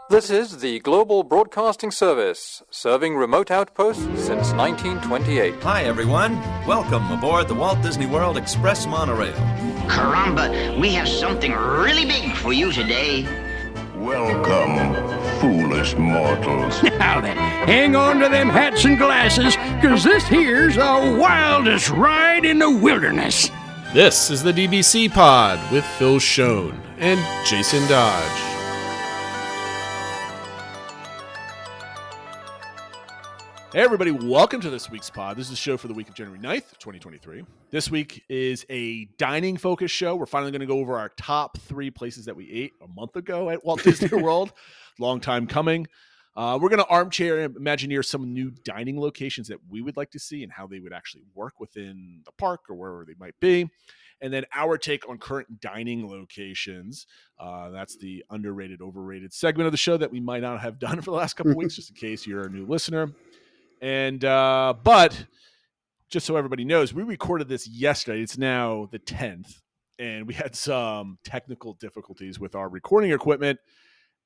This is the Global Broadcasting Service, serving remote outposts since 1928. Hi, everyone. Welcome aboard the Walt Disney World Express monorail. Caramba, we have something really big for you today. Welcome, foolish mortals. Now then, hang on to them hats and glasses, because this here's the wildest ride in the wilderness. This is the DBC Pod with Phil Schoen and Jason Dodge. Hey everybody, welcome to this week's pod. This is the show for the week of January 9th, 2023. This week is a dining-focused show. We're finally going to go over our top 3 places that we ate a month ago at Walt Disney World. Long time coming. We're going to armchair and Imagineer some new dining locations that we would like to see and how they would actually work within the park or wherever they might be. And then our take on current dining locations. That's the underrated, overrated segment of the show that we might not have done for the last couple of weeks, just in case you're a new listener. And but just so everybody knows, we recorded this yesterday. It's now the 10th, and we had some technical difficulties with our recording equipment.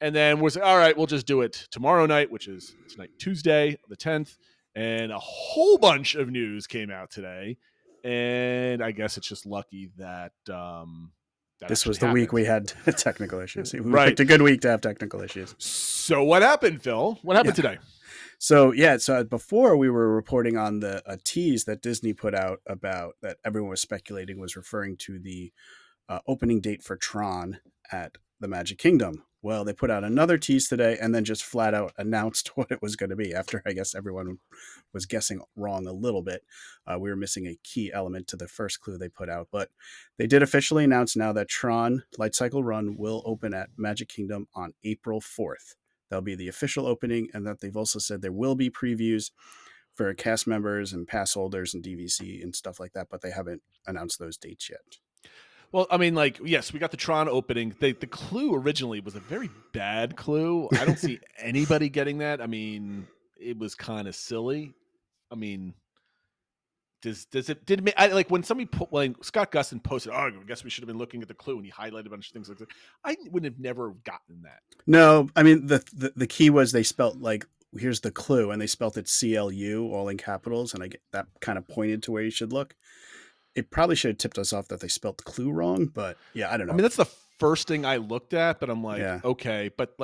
And then we're like, all right, we'll just do it tomorrow night, which is tonight, Tuesday, the 10th. And a whole bunch of news came out today. And I guess it's just lucky that this was the week we had technical issues. We Right. picked a good week to have technical issues. So what happened, Phil? What happened today? So before we were reporting on a tease that Disney put out about that everyone was speculating was referring to the opening date for Tron at the Magic Kingdom. Well, they put out another tease today and then just flat out announced what it was going to be after I guess everyone was guessing wrong a little bit. We were missing a key element to the first clue they put out, but they did officially announce now that Tron Light Cycle Run will open at Magic Kingdom on April 4th. That'll be the official opening, and that they've also said there will be previews for cast members and pass holders and DVC and stuff like that, but they haven't announced those dates yet. Well, I mean, yes, we got the Tron opening. The clue originally was a very bad clue. I don't see anybody getting that. I mean, it was kind of silly. I mean, when somebody Scott Gustin posted, I guess we should have been looking at the clue, and he highlighted a bunch of things like that. I would have never gotten that. No, I mean, the key was they spelt here's the clue, and they spelt it CLU all in capitals, and that kind of pointed to where you should look. It probably should have tipped us off that they spelt the clue wrong, but yeah, I don't know. I mean, that's the first thing I looked at, but I'm like, Yeah. Okay, but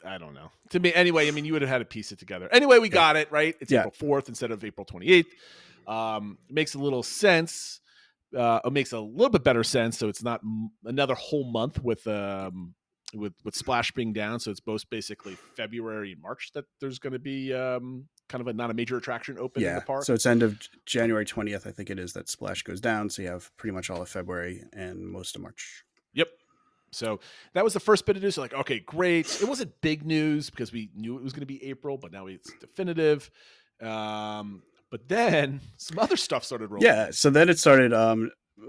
I don't know. To me, anyway, I mean, you would have had to piece it together. Anyway, we got it, right? It's April 4th instead of April 28th. It makes a little sense. It makes a little bit better sense. So it's not another whole month with Splash being down. So it's both basically February and March that there's going to be kind of not a major attraction open in the park. So it's end of January 20th, I think it is, that Splash goes down. So you have pretty much all of February and most of March. Yep. So that was the first bit of news. So okay, great. It wasn't big news because we knew it was going to be April, but now it's definitive. But then some other stuff started rolling. Yeah, so then it started.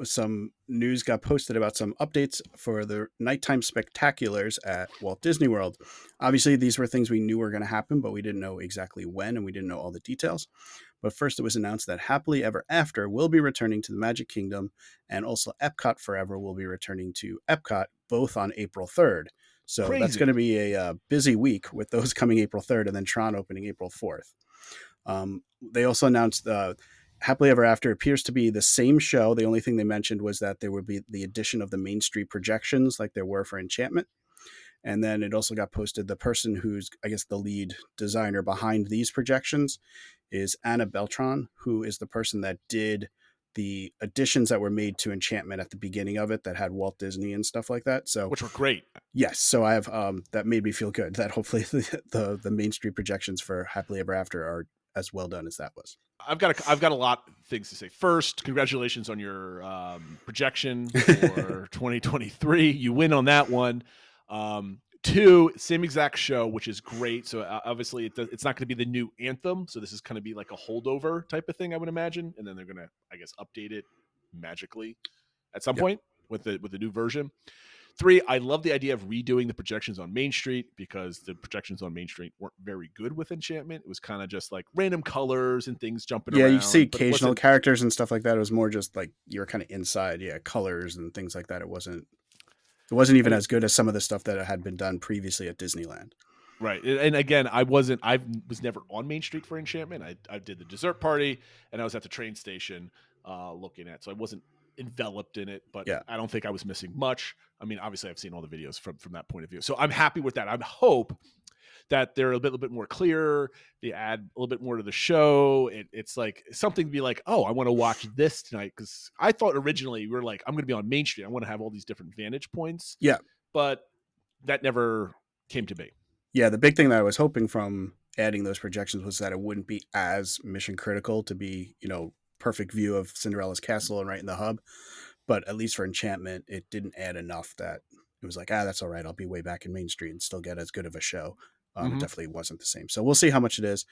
Some news got posted about some updates for the nighttime spectaculars at Walt Disney World. Obviously, these were things we knew were going to happen, but we didn't know exactly when, and we didn't know all the details. But first, it was announced that Happily Ever After will be returning to the Magic Kingdom, and also Epcot Forever will be returning to Epcot, both on April 3rd. So Crazy. That's going to be a busy week with those coming April 3rd, and then Tron opening April 4th. They also announced Happily Ever After appears to be the same show. The only thing they mentioned was that there would be the addition of the Main Street projections like there were for Enchantment. And then it also got posted, the person who's, I guess, the lead designer behind these projections is Anna Beltran, who is the person that did the additions that were made to Enchantment at the beginning of it that had Walt Disney and stuff like that. So, which were great. Yes. So I have that made me feel good that hopefully the Main Street projections for Happily Ever After are as well done as that was. I've got a lot of things to say. First, congratulations on your projection for 2023. You win on that one. 2, same exact show, which is great. So obviously it's not going to be the new anthem. So this is going to be like a holdover type of thing, I would imagine. And then they're going to, I guess, update it magically at some point with the new version. 3, I love the idea of redoing the projections on Main Street because the projections on Main Street weren't very good with Enchantment. It was kind of just like random colors and things jumping around. Yeah, you see occasional characters and stuff like that. It was more just like you were kind of inside, colors and things like that. It wasn't It wasn't even as good as some of the stuff that had been done previously at Disneyland. Right. And again, I was never on Main Street for Enchantment. I did the dessert party and I was at the train station looking at, so I wasn't enveloped in it, but Yeah. I don't think I was missing much. I mean, obviously I've seen all the videos from that point of view. So I'm happy with that. I hope that they're a little bit more clear. They add a little bit more to the show. It's like something to be like, oh, I want to watch this tonight. Because I thought originally we were like, I'm going to be on Main Street. I want to have all these different vantage points. Yeah. But that never came to be. Yeah, the big thing that I was hoping from adding those projections was that it wouldn't be as mission critical to be, perfect view of Cinderella's castle and right in the hub. But at least for Enchantment, it didn't add enough that it was like, that's all right. I'll be way back in Main Street and still get as good of a show. It definitely wasn't the same. So we'll see how much it is.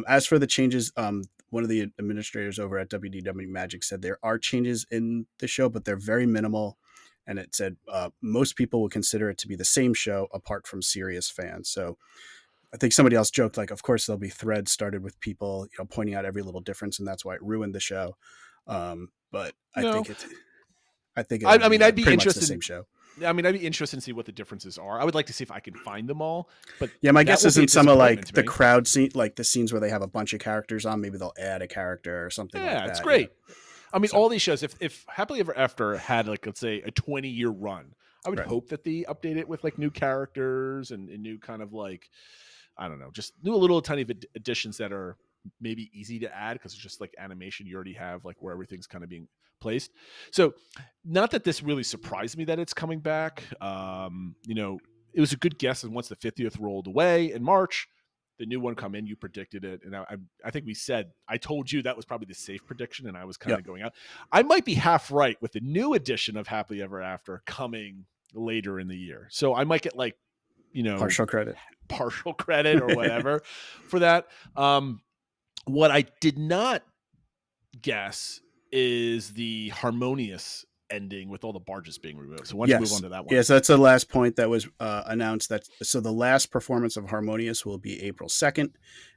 As for the changes, one of the administrators over at WDW Magic said there are changes in the show, but they're very minimal. And it said most people will consider it to be the same show apart from serious fans. So I think somebody else joked, like, of course, there'll be threads started with people, pointing out every little difference. And that's why it ruined the show. But I think I'd be pretty interested. Much the same show. I mean, I'd be interested to see what the differences are. I would like to see if I can find them all. But yeah, my guess is in some of like the me. crowd scene, like the scenes where they have a bunch of characters on, maybe they'll add a character or something like that. Yeah, it's great. I mean, all these shows, if Happily Ever After had like, let's say, a 20-year run, I would hope that they update it with like new characters and new kind of like, I don't know, just new little tiny additions that are maybe easy to add because it's just like animation you already have, like where everything's kind of being placed. So not that this really surprised me that it's coming back. It was a good guess. And once the 50th rolled away in March, the new one come in, you predicted it. And I think I told you that was probably the safe prediction. And I was kind of going out. I might be half right with the new edition of Happily Ever After coming later in the year. So I might get like, partial credit or whatever for that. What I did not guess is the harmonious ending with all the barges being removed. So why don't you move on to that one? Yes, that's the last point that was announced. So the last performance of Harmonious will be April 2nd,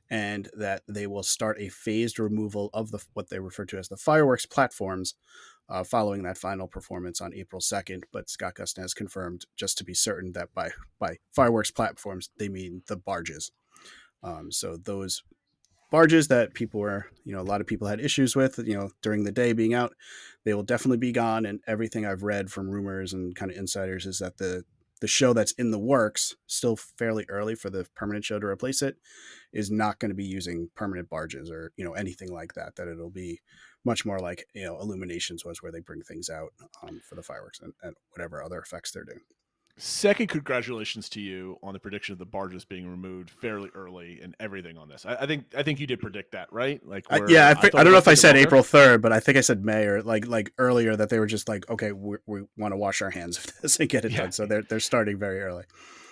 and that they will start a phased removal of what they refer to as the fireworks platforms following that final performance on April 2nd. But Scott Gustin has confirmed, just to be certain, that by fireworks platforms, they mean the barges. So those barges that people were, a lot of people had issues with, during the day being out, they will definitely be gone. And everything I've read from rumors and kind of insiders is that the show that's in the works, still fairly early for the permanent show to replace it, is not going to be using permanent barges or, anything like that, that it'll be much more like, Illuminations was, where they bring things out for the fireworks and whatever other effects they're doing. Second, congratulations to you on the prediction of the barges being removed fairly early and everything on this. I think you did predict that, right? Like, I don't know if I said April 3rd, but I think I said May or like earlier, that they were just like, okay, we want to wash our hands of this and get it done. So they're starting very early.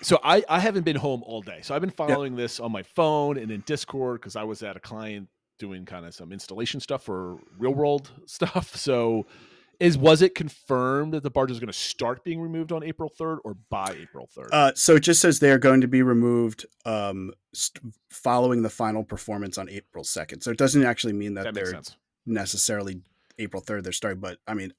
So I haven't been home all day. So I've been following this on my phone and in Discord because I was at a client doing kind of some installation stuff for real world stuff. So was it confirmed that the barge is going to start being removed on April 3rd or by April 3rd? So it just says they're going to be removed following the final performance on April 2nd. So it doesn't actually mean that they're necessarily April 3rd they're starting, but I mean,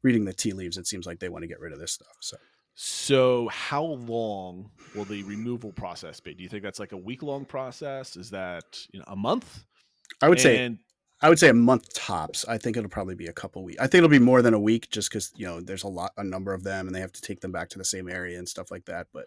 reading the tea leaves, it seems like they want to get rid of this stuff. So how long will the removal process be? Do you think that's like a week-long process? Is that a month? I would say a month tops. I think it'll probably be a couple weeks. I think it'll be more than a week, just because there's a number of them, and they have to take them back to the same area and stuff like that. But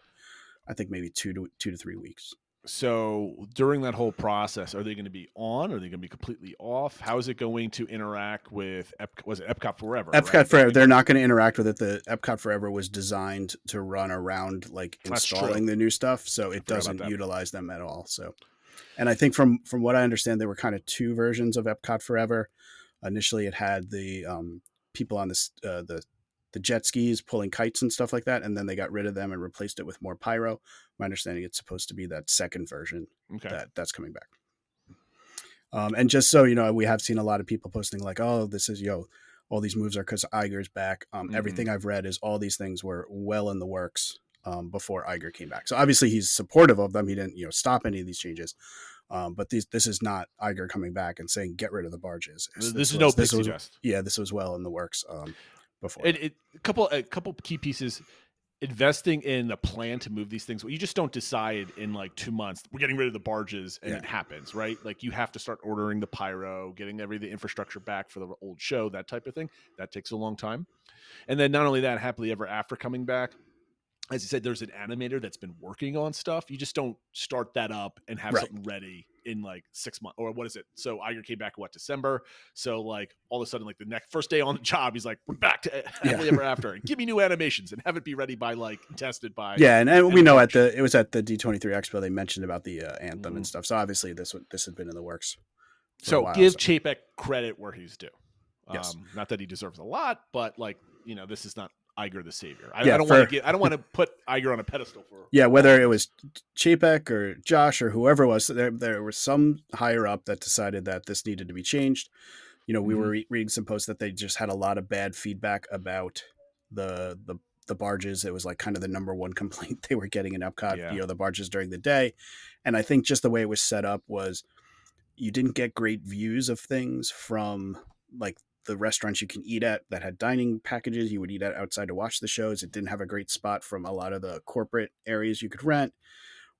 I think maybe 2 to 3 weeks. So during that whole process, are they going to be on? Are they going to be completely off? How is it going to interact with Epcot Forever? Epcot Forever. They're not going to interact with it. The Epcot Forever was designed to run around like installing the new stuff, so it doesn't utilize them at all. So. And I think from what I understand, there were kind of two versions of Epcot Forever. Initially, it had the people on the jet skis pulling kites and stuff like that, and then they got rid of them and replaced it with more pyro. My understanding, it's supposed to be that second version that's coming back. And just so you know, we have seen a lot of people posting like, "Oh, this is all these moves are because Iger's back." Everything I've read is all these things were well in the works before Iger came back. So obviously he's supportive of them. He didn't, stop any of these changes. But this is not Iger coming back and saying, get rid of the barges. This is no pixie dust. Yeah, this was well in the works. before. A couple key pieces. Investing in a plan to move these things. You just don't decide in like 2 months, we're getting rid of the barges and it happens, right? Like you have to start ordering the pyro, getting the infrastructure back for the old show, that type of thing. That takes a long time. And then not only that, Happily Ever After coming back, as you said, there's an animator that's been working on stuff. You just don't start that up and have something ready in like 6 months, or what is it? So Iger came back December. So like all of a sudden, like the first day on the job, he's like, we're back to Happily Ever After, and give me new animations and have it be ready by like tested by. Yeah, and we know it was at the D23 Expo they mentioned about the anthem and stuff. So obviously this had been in the works. So give Chapek credit where he's due. Yes. Not that he deserves a lot, but like this is not Iger the savior. I don't want to put Iger on a pedestal for. Yeah, whether it was Chapek or Josh or whoever it was, there was some higher up that decided that this needed to be changed. We were reading some posts that they just had a lot of bad feedback about the barges. It was like kind of the number one complaint they were getting in Epcot. The barges during the day, and I think just the way it was set up was you didn't get great views of things from like the restaurants you can eat at that had dining packages. You would eat at outside to watch the shows. It didn't have a great spot from a lot of the corporate areas you could rent,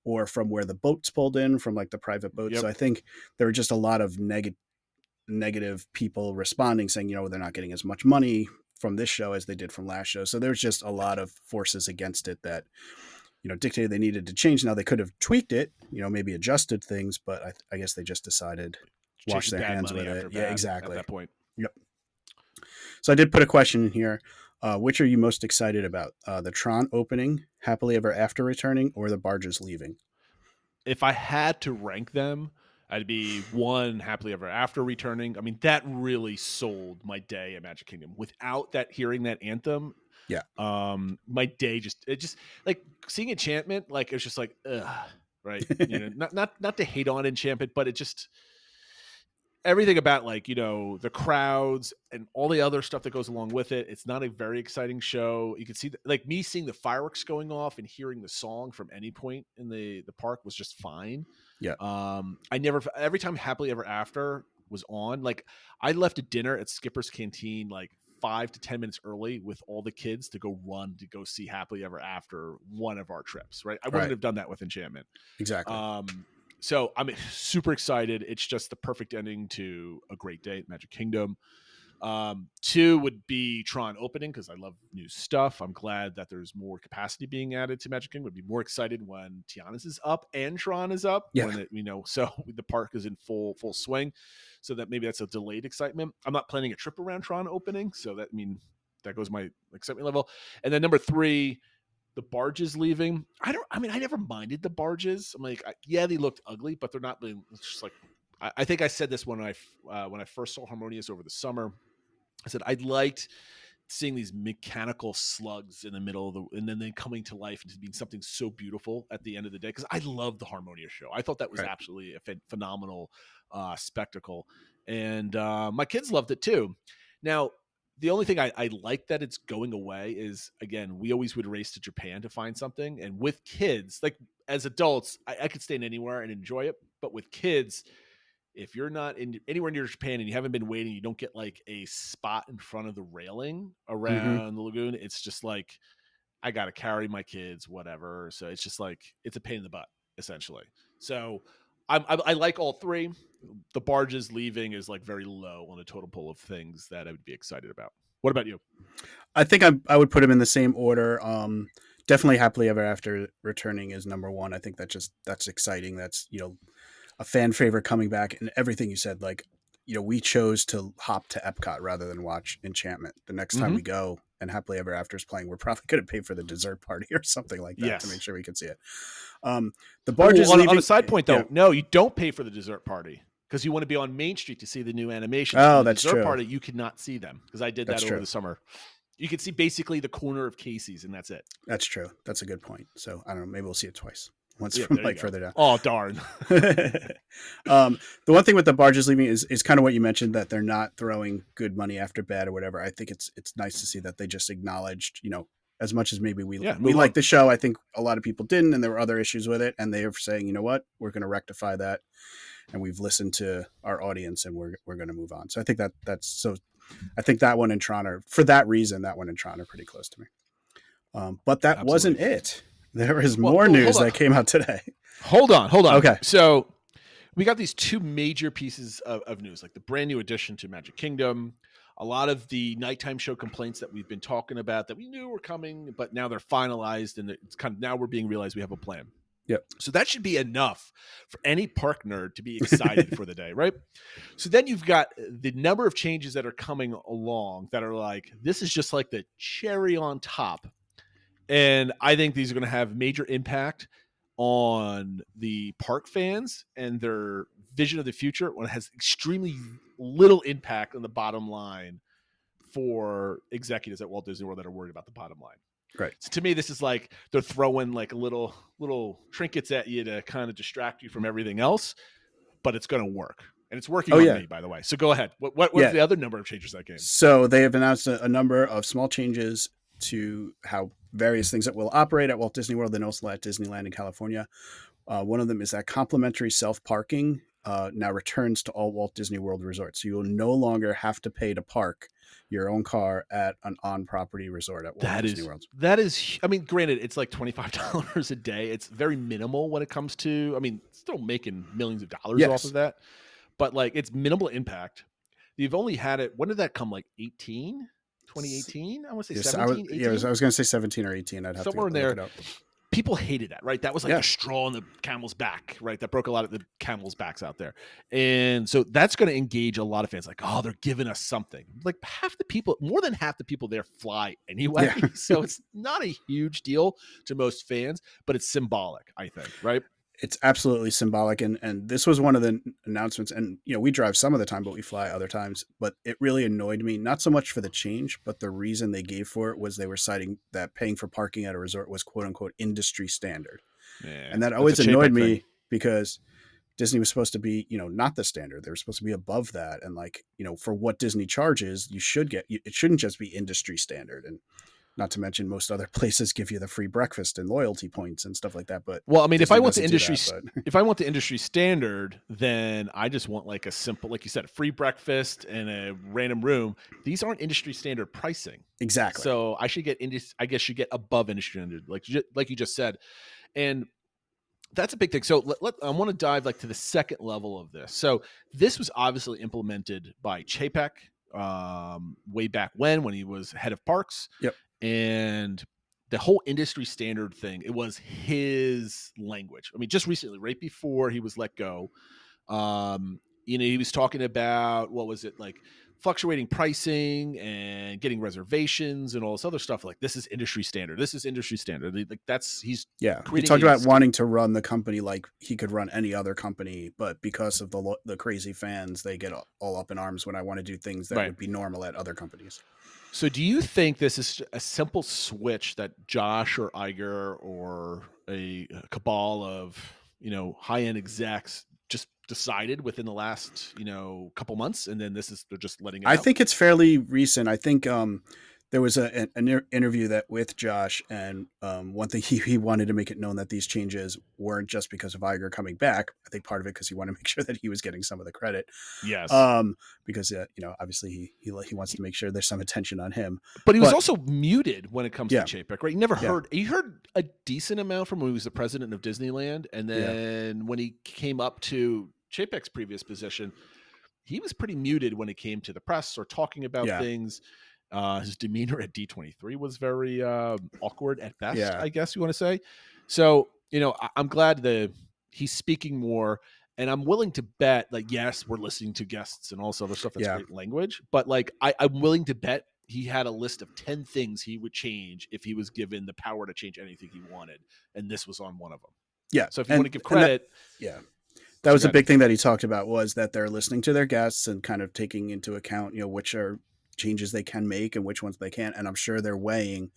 or from where the boats pulled in from like the private boats. So I think there were just a lot of negative people responding saying, they're not getting as much money from this show as they did from last show. So there's just a lot of forces against it that, dictated they needed to change. Now they could have tweaked it, maybe adjusted things, but I guess they just decided wash their hands with it. Yeah, exactly. At that point. Yep. So I did put a question in here. Which are you most excited about? The Tron opening, Happily Ever After returning, or the barges leaving? If I had to rank them, I'd be 1, Happily Ever After returning. I mean, that really sold my day at Magic Kingdom. Without hearing that anthem, my day just like seeing Enchantment, like it was just like, ugh, right? Not to hate on Enchantment, but it just everything about like the crowds and all the other stuff that goes along with it. It's not a very exciting show. You can see like me seeing the fireworks going off and hearing the song from any point in the park was just fine. Every time Happily Ever After was on, like I left a dinner at Skipper's Canteen like 5 to 10 minutes early with all the kids to go see Happily Ever After one of our trips, right? I wouldn't have done that with Enchantment. Exactly. So I'm super excited. It's just the perfect ending to a great day at Magic Kingdom. 2 would be Tron opening because I love new stuff. I'm glad that there's more capacity being added to Magic Kingdom. I'd be more excited when Tiana's is up and Tron is up. Yeah. When so the park is in full swing. So that maybe that's a delayed excitement. I'm not planning a trip around Tron opening, so that goes my excitement level. And then number 3, the barges leaving. I never minded the barges. I'm like, they looked ugly, but they're not. It's just like, I think I said this when I first saw Harmonious over the summer. I said I liked seeing these mechanical slugs in the middle and then coming to life into being something so beautiful at the end of the day. Because I love the Harmonious show. I thought that was absolutely a phenomenal spectacle, and my kids loved it too. Now, the only thing I like that it's going away is, again, we always would race to Japan to find something. And with kids, like as adults, I could stand anywhere and enjoy it. But with kids, if you're not anywhere near Japan and you haven't been waiting, you don't get like a spot in front of the railing around the lagoon. It's just like, I got to carry my kids, whatever. So it's just like, it's a pain in the butt, essentially. So I like all 3. The barges leaving is like very low on the totem pole of things that I would be excited about. What about you? I think I would put them in the same order. Definitely Happily Ever After returning is number 1. I think that's exciting. That's, a fan favorite coming back, and everything you said, like, we chose to hop to Epcot rather than watch Enchantment. The next time we go and Happily Ever After is playing, we're probably going to pay for the dessert party or something like that to make sure we can see it. The barges leaving, on a side point though, no, you don't pay for the dessert party because you want to be on Main Street to see the new animations. Oh, that's dessert true. Party, you could not see them because I did that over the summer. You could see basically the corner of Casey's, and that's it. That's true. That's a good point. So I don't know. Maybe we'll see it twice. Once from like further down. Oh, darn. The one thing with the barges leaving is kind of what you mentioned, that they're not throwing good money after bad or whatever. I think it's nice to see that they just acknowledged, as much as maybe we like the show, I think a lot of people didn't, and there were other issues with it. And they are saying, you know what, we're going to rectify that. And we've listened to our audience and we're going to move on. So I think that's so I think that one and Tron are, for that reason, that one and Tron are pretty close to me. But that wasn't it. There is more news that came out today. Hold on. Okay. So we got these two major pieces of news, like the brand new addition to Magic Kingdom, a lot of the nighttime show complaints that we've been talking about that we knew were coming, but now they're finalized and it's kind of now we're being realized we have a plan. Yep. So that should be enough for any park nerd to be excited for the day, right? So then you've got the number of changes that are coming along that are like, this is just like the cherry on top. And I think these are going to have major impact on the park fans and their vision of the future when it has extremely little impact on the bottom line for executives at Walt Disney World that are worried about the bottom line. Right. So to me, this is like they're throwing like little trinkets at you to kind of distract you from everything else, but it's going to work. And it's working on me, by the way. So go ahead. What's the other number of changes that game? So they have announced a number of small changes to how various things that will operate at Walt Disney World and also at Disneyland in California. One of them is that complimentary self-parking now returns to all Walt Disney World resorts. So you will no longer have to pay to park your own car at an on-property resort at Walt Disney World. That is, I mean, granted, it's like $25 a day. It's very minimal when it comes to, I mean, still making millions of dollars off of that, but like it's minimal impact. You've only had it, when did that come? Like 2018? I want to say 17, 18? I was going to say 17 or 18. I'd have somewhere to in look there. it up. People hated that, right? That was like a straw on the camel's back, right? That broke a lot of the camel's backs out there. And so that's going to engage a lot of fans like, oh, they're giving us something. Like more than half the people there fly anyway. Yeah. So it's not a huge deal to most fans, but it's symbolic, I think, right? It's absolutely symbolic. And this was one of the announcements. And, we drive some of the time, but we fly other times. But it really annoyed me, not so much for the change, but the reason they gave for it was they were citing that paying for parking at a resort was quote unquote industry standard. Yeah, and that always annoyed me because Disney was supposed to be, not the standard. They were supposed to be above that. And like, for what Disney charges, it shouldn't just be industry standard. And not to mention most other places give you the free breakfast and loyalty points and stuff like that. But well, I mean, if I want the industry standard, then I just want like a simple, like you said, a free breakfast and a random room. These aren't industry standard pricing. Exactly. So I should get above industry standard, like you just said. And that's a big thing. So I want to dive like to the second level of this. So this was obviously implemented by Chapek way back when he was head of parks. Yep. And the whole industry standard thing, it was his language. I mean, just recently, right before he was let go, he was talking about, what was it, like fluctuating pricing and getting reservations and all this other stuff. Like, this is industry standard. This is industry standard. Like he talked about wanting to run the company like he could run any other company, but because of the crazy fans, they get all up in arms when I want to do things that would be normal at other companies. So do you think this is a simple switch that Josh or Iger or a cabal of, high-end execs just decided within the last, couple months, and then they're just letting it out? I think it's fairly recent. I think there was an interview with Josh, and one thing he wanted to make it known that these changes weren't just because of Iger coming back. I think part of it because he wanted to make sure that he was getting some of the credit. Yes. Because obviously he wants to make sure there's some attention on him. But he was also muted when it comes to Chapek, right? You heard a decent amount from when he was the president of Disneyland, and then when he came up to Chapek's previous position, he was pretty muted when it came to the press or talking about things. His demeanor at D23 was very awkward at best, I guess you want to say. So, I'm glad that he's speaking more, and I'm willing to bet, like, yes, we're listening to guests and all this other stuff. That's great language. But, like, I'm willing to bet he had a list of 10 things he would change if he was given the power to change anything he wanted. And this was on one of them. Yeah. So if you want to give credit. That was a big thing that he talked about, was that they're listening to their guests and kind of taking into account, which are changes they can make and which ones they can't. And I'm sure they're weighing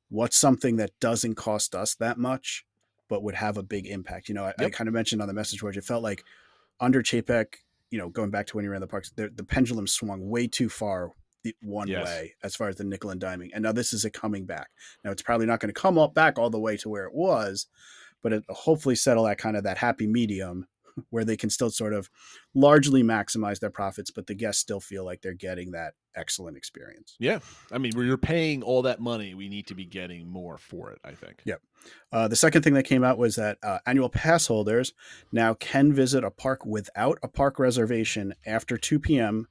what's something that doesn't cost us that much, but would have a big impact. I kind of mentioned on the message board, it felt like under Chapek, going back to when you ran the parks, the pendulum swung way too far one way as far as the nickel and diming. And now this is it coming back. Now it's probably not going to come back all the way to where it was, but it'll hopefully settle at kind of that happy medium where they can still sort of largely maximize their profits, but the guests still feel like they're getting that excellent experience. Yeah. I mean, when you're paying all that money, we need to be getting more for it, I think. Yep. The second thing that came out was that annual pass holders now can visit a park without a park reservation after 2 p.m.,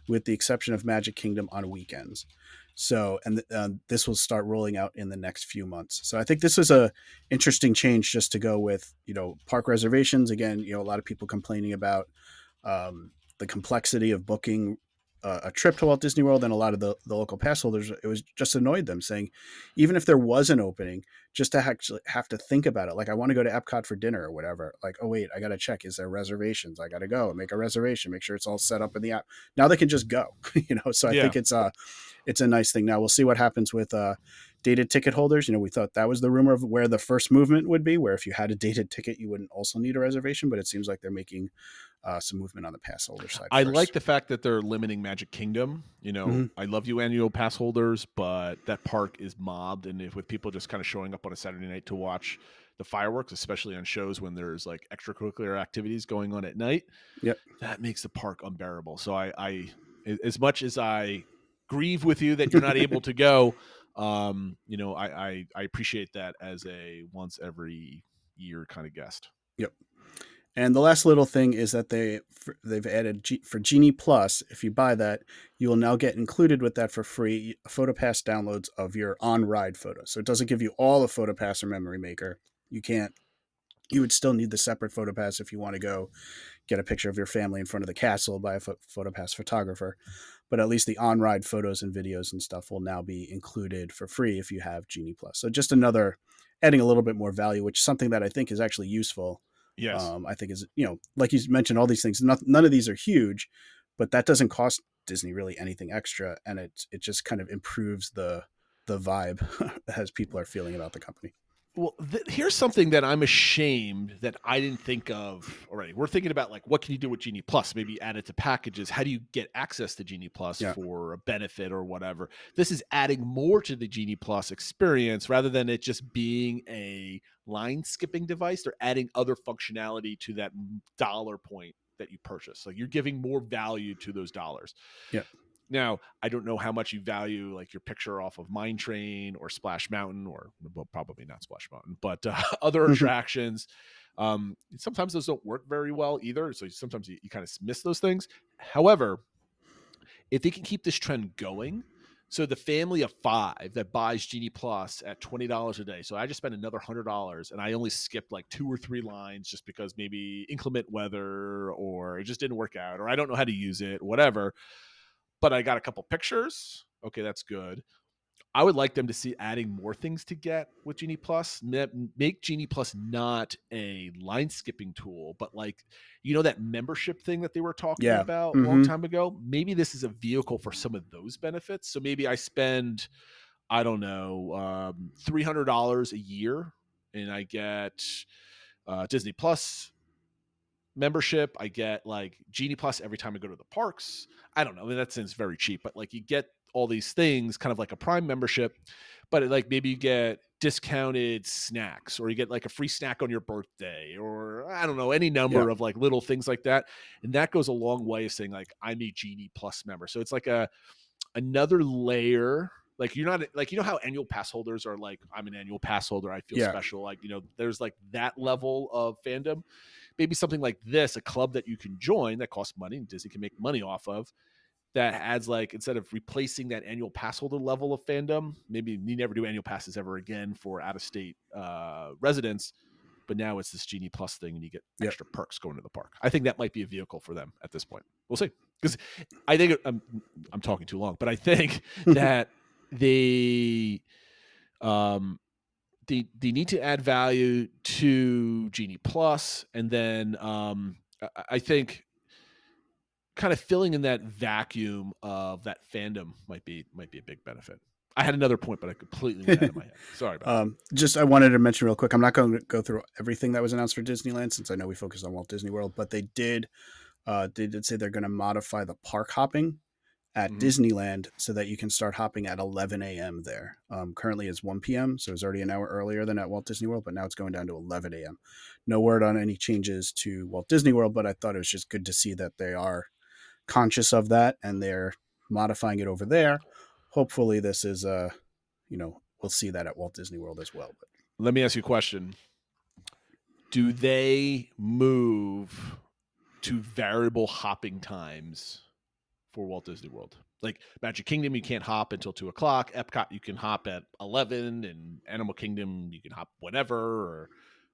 with the exception of Magic Kingdom on weekends. So, and this will start rolling out in the next few months. So I think this is a interesting change just to go with, park reservations. Again, a lot of people complaining about the complexity of booking a trip to Walt Disney World, and a lot of the local pass holders, it was just annoyed them, saying, even if there was an opening, just to actually have to think about it. Like, I want to go to Epcot for dinner or whatever. Like, oh wait, I got to check. Is there reservations? I got to go and make a reservation, make sure it's all set up in the app. Now they can just go, so I think it's a nice thing. Now we'll see what happens with dated ticket holders. We thought that was the rumor of where the first movement would be, where if you had a dated ticket, you wouldn't also need a reservation, but it seems like they're making some movement on the pass holder side. I like the fact that they're limiting Magic Kingdom. I love you annual pass holders, but that park is mobbed, and with people just kind of showing up on a Saturday night to watch the fireworks, especially on shows when there's like extracurricular activities going on at night, that makes the park unbearable. So I as much as I grieve with you that you're not able to go, I appreciate that as a once every year kind of guest. Yep. And the last little thing is that they've added for Genie Plus. If you buy that, you will now get included with that for free PhotoPass downloads of your on-ride photos. So it doesn't give you all of PhotoPass or Memory Maker. You would still need the separate PhotoPass if you want to go get a picture of your family in front of the castle by a PhotoPass photographer. But at least the on-ride photos and videos and stuff will now be included for free if you have Genie Plus. So just adding a little bit more value, which is something that I think is actually useful. Yes. I think is, like you mentioned, all these things, none of these are huge, but that doesn't cost Disney really anything extra. And it just kind of improves the vibe as people are feeling about the company. Well, here's something that I'm ashamed that I didn't think of already. We're thinking about like, what can you do with Genie Plus? Maybe add it to packages. How do you get access to Genie Plus for a benefit or whatever? This is adding more to the Genie Plus experience rather than it just being a line skipping device. They're adding other functionality to that dollar point that you purchase. Like, you're giving more value to those dollars. Yeah. Now, I don't know how much you value like your picture off of Mine Train or Splash Mountain, or well, probably not Splash Mountain, but other attractions. Sometimes those don't work very well either. So sometimes you kind of miss those things. However, if they can keep this trend going, so the family of 5 that buys Genie Plus at $20 a day. So I just spent another $100 and I only skipped like 2 or 3 lines just because maybe inclement weather or it just didn't work out, or I don't know how to use it, whatever. But I got a couple pictures. Okay, that's good. I would like them to see adding more things to get with Genie Plus. Make Genie Plus not a line skipping tool, but like, that membership thing that they were talking about a long time ago. Maybe this is a vehicle for some of those benefits. So maybe I spend, I don't know, $300 a year and I get Disney Plus membership. I get like Genie Plus every time I go to the parks. I don't know. I mean, that seems very cheap, but like you get all these things kind of like a Prime membership, but like maybe you get discounted snacks, or you get like a free snack on your birthday, or I don't know, any number of like little things like that. And that goes a long way of saying like, I'm a Genie Plus member. So it's like another layer. Like, you're not like, how annual pass holders are like, I'm an annual pass holder, I feel special. Like, there's like that level of fandom. Maybe something like this, a club that you can join that costs money and Disney can make money off of, that adds like, instead of replacing that annual pass holder level of fandom, maybe you never do annual passes ever again for out-of-state residents, but now it's this Genie Plus thing and you get extra perks going to the park. I think that might be a vehicle for them at this point. We'll see. Because I think I'm talking too long, but I think that they need to add value to Genie Plus, and then I think kind of filling in that vacuum of that fandom might be a big benefit. I had another point, but I completely went out of my head. Sorry about that. I wanted to mention real quick, I'm not going to go through everything that was announced for Disneyland, since I know we focused on Walt Disney World, but they did say they're going to modify the park hopping at Disneyland so that you can start hopping at 11 a.m. there. Currently it's 1 p.m., so it's already an hour earlier than at Walt Disney World, but now it's going down to 11 a.m. No word on any changes to Walt Disney World, but I thought it was just good to see that they are conscious of that and they're modifying it over there. Hopefully this is we'll see that at Walt Disney World as well. But let me ask you a question. Do they move to variable hopping times for Walt Disney World? Like Magic Kingdom, you can't hop until 2:00. Epcot, you can hop at 11, and Animal Kingdom, you can hop whenever or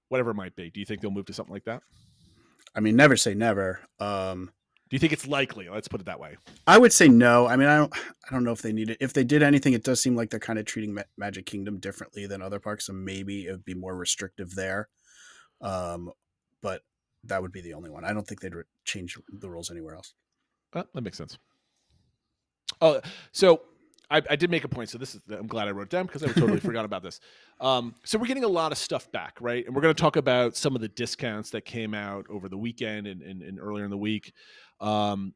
whatever it might be. Do you think they'll move to something like that? I mean, never say never. Do you think it's likely? Let's put it that way. I would say no. I mean, I don't know if they need it. If they did anything, it does seem like they're kind of treating Magic Kingdom differently than other parks, so maybe it would be more restrictive there. But that would be the only one. I don't think they'd change the rules anywhere else. That makes sense. Oh, so I did make a point. So I'm glad I wrote it down because I totally forgot about this. So we're getting a lot of stuff back, right? And we're going to talk about some of the discounts that came out over the weekend and earlier in the week. They've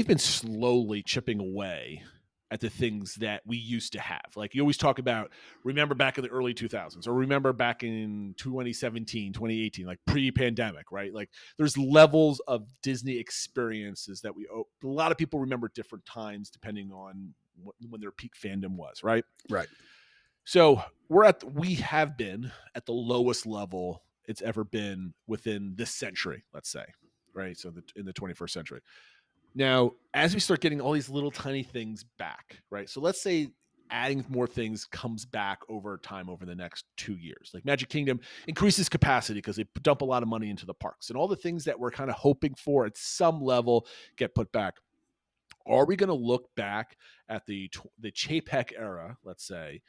been slowly chipping away at the things that we used to have. Like you always talk about, remember back in the early 2000s or remember back in 2017, 2018, like pre-pandemic, right? Like there's levels of Disney experiences that a lot of people remember different times depending on when their peak fandom was, right? Right. So we have been at the lowest level it's ever been within this century, let's say, right? So in the 21st century. Now, as we start getting all these little tiny things back, right? So let's say adding more things comes back over time over the next 2 years. Like Magic Kingdom increases capacity because they dump a lot of money into the parks. And all the things that we're kind of hoping for at some level get put back. Are we going to look back at the Chapek era, let's say,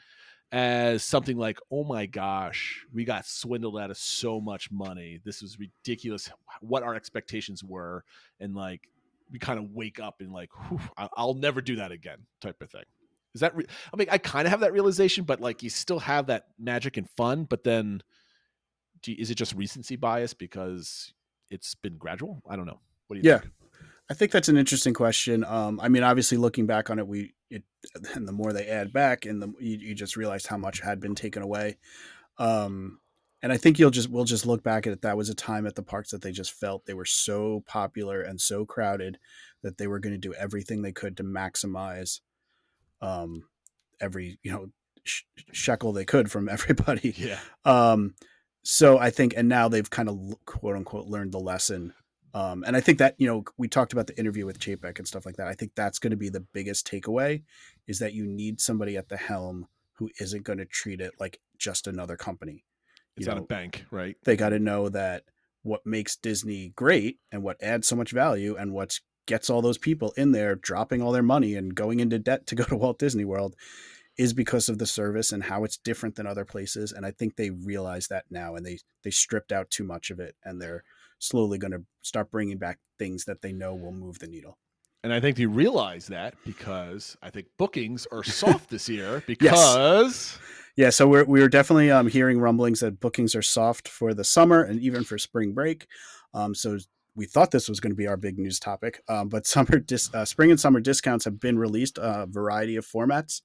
as something like, oh my gosh, we got swindled out of so much money. This was ridiculous what our expectations were. And like, we kind of wake up and like, I'll never do that again type of thing. Is that, I kind of have that realization, but like you still have that magic and fun, but then is it just recency bias because it's been gradual? I don't know. What do you think? I think that's an interesting question. I mean, obviously looking back on it, and the more they add back and you just realized how much had been taken away. And I think we'll just look back at it. That was a time at the parks that they just felt they were so popular and so crowded that they were going to do everything they could to maximize every shekel they could from everybody. Yeah. So I think, and now they've kind of quote unquote learned the lesson. And I think that, we talked about the interview with Chapek and stuff like that. I think that's going to be the biggest takeaway is that you need somebody at the helm who isn't going to treat it like just another company. It's not a bank, right? They got to know that what makes Disney great and what adds so much value and what gets all those people in there dropping all their money and going into debt to go to Walt Disney World is because of the service and how it's different than other places. And I think they realize that now, and they stripped out too much of it, and they're slowly going to start bringing back things that they know will move the needle. And I think they realize that because I think bookings are soft this year because... Yeah, so we're definitely hearing rumblings that bookings are soft for the summer and even for spring break. So we thought this was going to be our big news topic, but spring and summer discounts have been released, a variety of formats.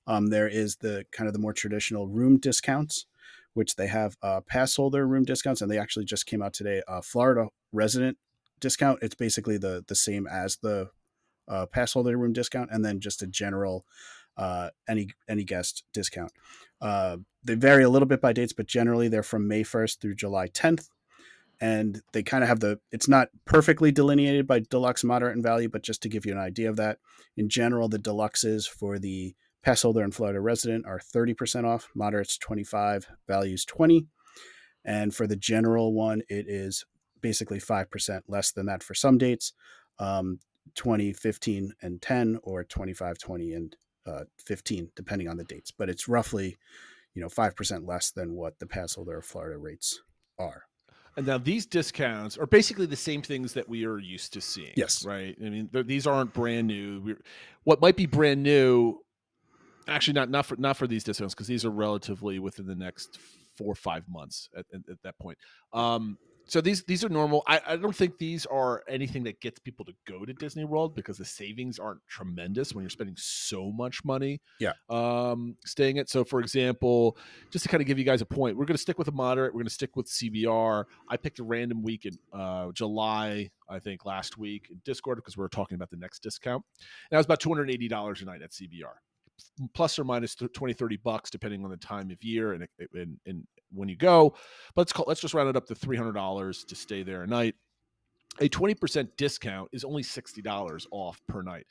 There is the kind of the more traditional room discounts, which they have pass holder room discounts, and they actually just came out today. Florida resident discount, it's basically the same as the pass holder room discount, and then just a general any guest discount. They vary a little bit by dates, but generally they're from May 1st through July 10th. And they kind of have it's not perfectly delineated by deluxe, moderate, and value, but just to give you an idea of that, in general, the deluxes for the pass holder and Florida resident are 30% off, moderates 25, values 20. And for the general one, it is basically 5% less than that for some dates, 20, 15, and 10, or 25, 20, and 15, depending on the dates. But it's roughly, 5% less than what the pass holder of Florida rates are. And now these discounts are basically the same things that we are used to seeing. Yes. Right. I mean, these aren't brand new. What might be brand new, actually not for these discounts, because these are relatively within the next 4 or 5 months at that point. So these are normal. I don't think these are anything that gets people to go to Disney World because the savings aren't tremendous when you're spending so much money Yeah. staying at. So for example, just to kind of give you guys a point, we're going to stick with a moderate. We're going to stick with CBR. I picked a random week in July, I think last week in Discord because we were talking about the next discount. And that was about $280 a night at CBR. Plus or minus 20, $30 depending on the time of year and when you go. But let's just round it up to $300 to stay there a night. A 20% discount is only $60 off per night.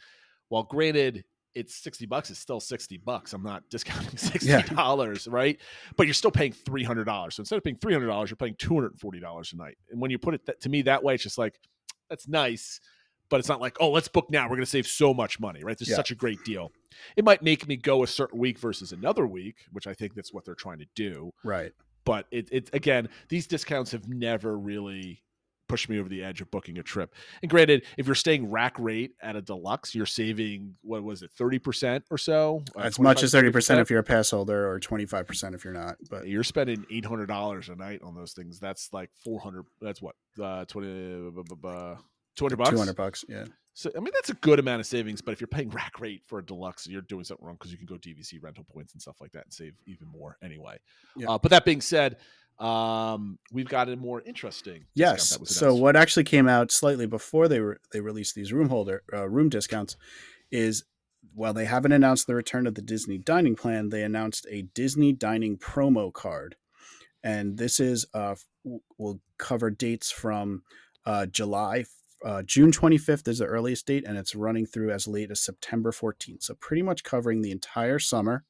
While granted, it's $60 is still $60. I'm not discounting $60, right? But you're still paying $300. So instead of paying $300, you're paying $240 a night. And when you put it to me that way, it's just like, that's nice. But it's not like, oh, let's book now. We're going to save so much money, right? This is such a great deal. It might make me go a certain week versus another week, which I think that's what they're trying to do. Right. But it again, these discounts have never really pushed me over the edge of booking a trip. And granted, if you're staying rack rate at a deluxe, you're saving, what was it, 30% or so? As much as 30% if you're a pass holder or 25% if you're not. But you're spending $800 a night on those things. That's like 400. That's what, 200 bucks? $200, yeah. So, I mean, that's a good amount of savings, but if you're paying rack rate for a deluxe, you're doing something wrong because you can go DVC rental points and stuff like that and save even more anyway. Yeah. But that being said, we've got a more interesting. Yes. So what actually came out slightly before they released these room discounts is, while they haven't announced the return of the Disney dining plan, they announced a Disney dining promo card. And this is will cover dates from July. June 25th is the earliest date, and it's running through as late as September 14th. So pretty much covering the entire summer.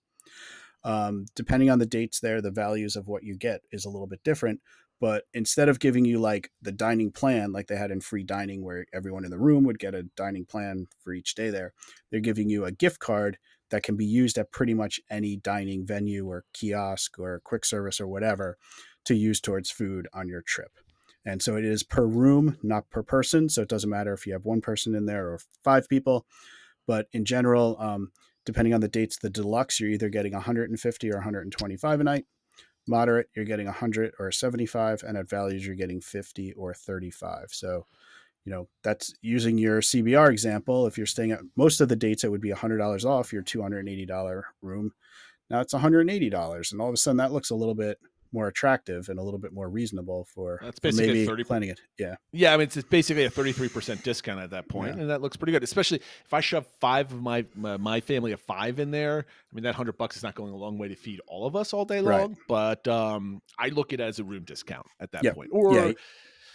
Depending on the dates there, the values of what you get is a little bit different. But instead of giving you like the dining plan, like they had in free dining, where everyone in the room would get a dining plan for each day there, they're giving you a gift card that can be used at pretty much any dining venue or kiosk or quick service or whatever to use towards food on your trip. And so it is per room, not per person. So it doesn't matter if you have one person in there or 5 people. But in general, depending on the dates, the deluxe, you're either getting 150 or 125 a night. Moderate, you're getting 100 or 75. And at values, you're getting 50 or 35. So, that's using your CBR example. If you're staying at most of the dates, it would be $100 off your $280 room. Now it's $180. And all of a sudden that looks a little bit more attractive and a little bit more reasonable for maybe 30 planning it. Yeah. I mean, it's basically a 33% discount at that point, and that looks pretty good. Especially if I shove 5 of my family of 5 in there. I mean, that $100 is not going a long way to feed all of us all day long. But I look at it as a room discount at that point. Or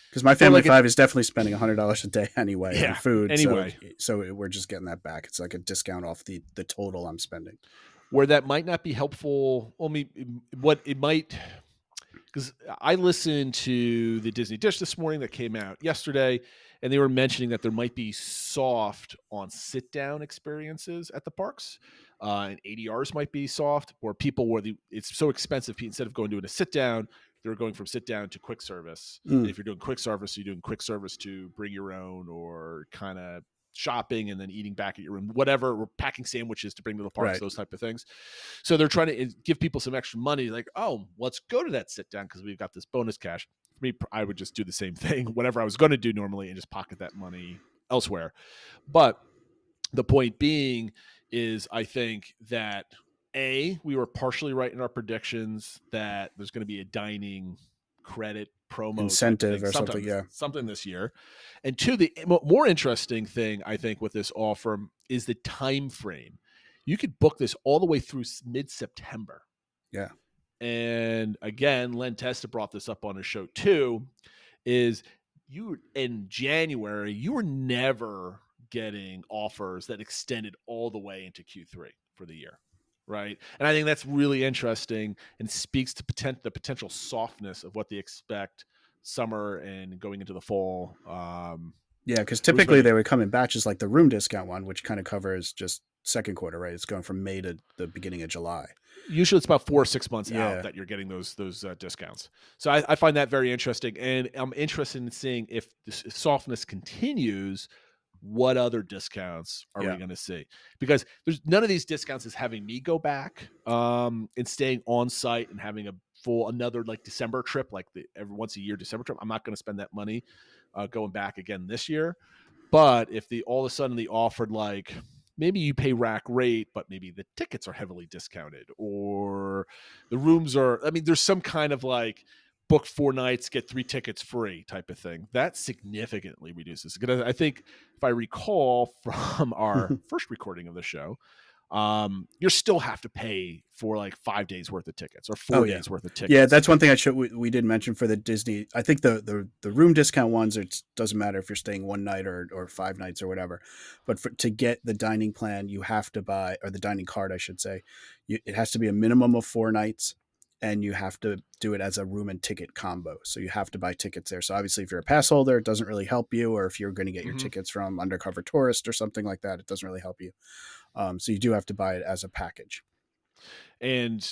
because my family of 5 is definitely spending $100 a day anyway on food. Anyway, so we're just getting that back. It's like a discount off the total I'm spending. Where that might not be helpful. Well, what it might. Because I listened to the Disney Dish this morning that came out yesterday, and they were mentioning that there might be soft on sit-down experiences at the parks, and ADRs might be soft, or people where it's so expensive, instead of going to a sit-down, they're going from sit-down to quick service. And if you're doing quick service, you're doing quick service to bring your own or kind of shopping and then eating back at your room, whatever, or packing sandwiches to bring to the parks, those type of things. So they're trying to give people some extra money, like, oh, let's go to that sit down because we've got this bonus cash. For me, I would just do the same thing, whatever I was going to do normally, and just pocket that money elsewhere. But the point being is, I think that we were partially right in our predictions that there's going to be a dining credit promo incentive or something this year. And 2, the more interesting thing I think with this offer is the time frame. You could book this all the way through mid-September. Yeah. And again, Len Testa brought this up on his show too, is you in January, you were never getting offers that extended all the way into Q3 for the year. Right. And I think that's really interesting and speaks to the potential softness of what they expect summer and going into the fall. Because typically they would come in batches, like the room discount one, which kind of covers just second quarter, right? It's going from May to the beginning of July. Usually it's about 4 or 6 months out that you're getting those discounts. So I find that very interesting. And I'm interested in seeing if this softness continues, what other discounts are we going to see? Because there's none of these discounts is having me go back and staying on site and having a full another like December trip, like the every once a year December trip. I'm not going to spend that money going back again this year. But if all of a sudden they offered like maybe you pay rack rate, but maybe the tickets are heavily discounted or the rooms are, I mean, there's some kind of like book 4 nights, get 3 tickets free type of thing. That significantly reduces. Because I think if I recall from our first recording of the show, you still have to pay for like 5 days worth of tickets or 4 days worth of tickets. Yeah, that's one thing we did mention for the Disney. I think the room discount ones, it doesn't matter if you're staying 1 night or 5 nights or whatever. But to get the dining plan, you have to buy, or the dining card, I should say, it has to be a minimum of 4 nights, and you have to do it as a room and ticket combo. So you have to buy tickets there. So obviously, if you're a pass holder, it doesn't really help you. Or if you're going to get your tickets from Undercover Tourist or something like that, it doesn't really help you. So you do have to buy it as a package. And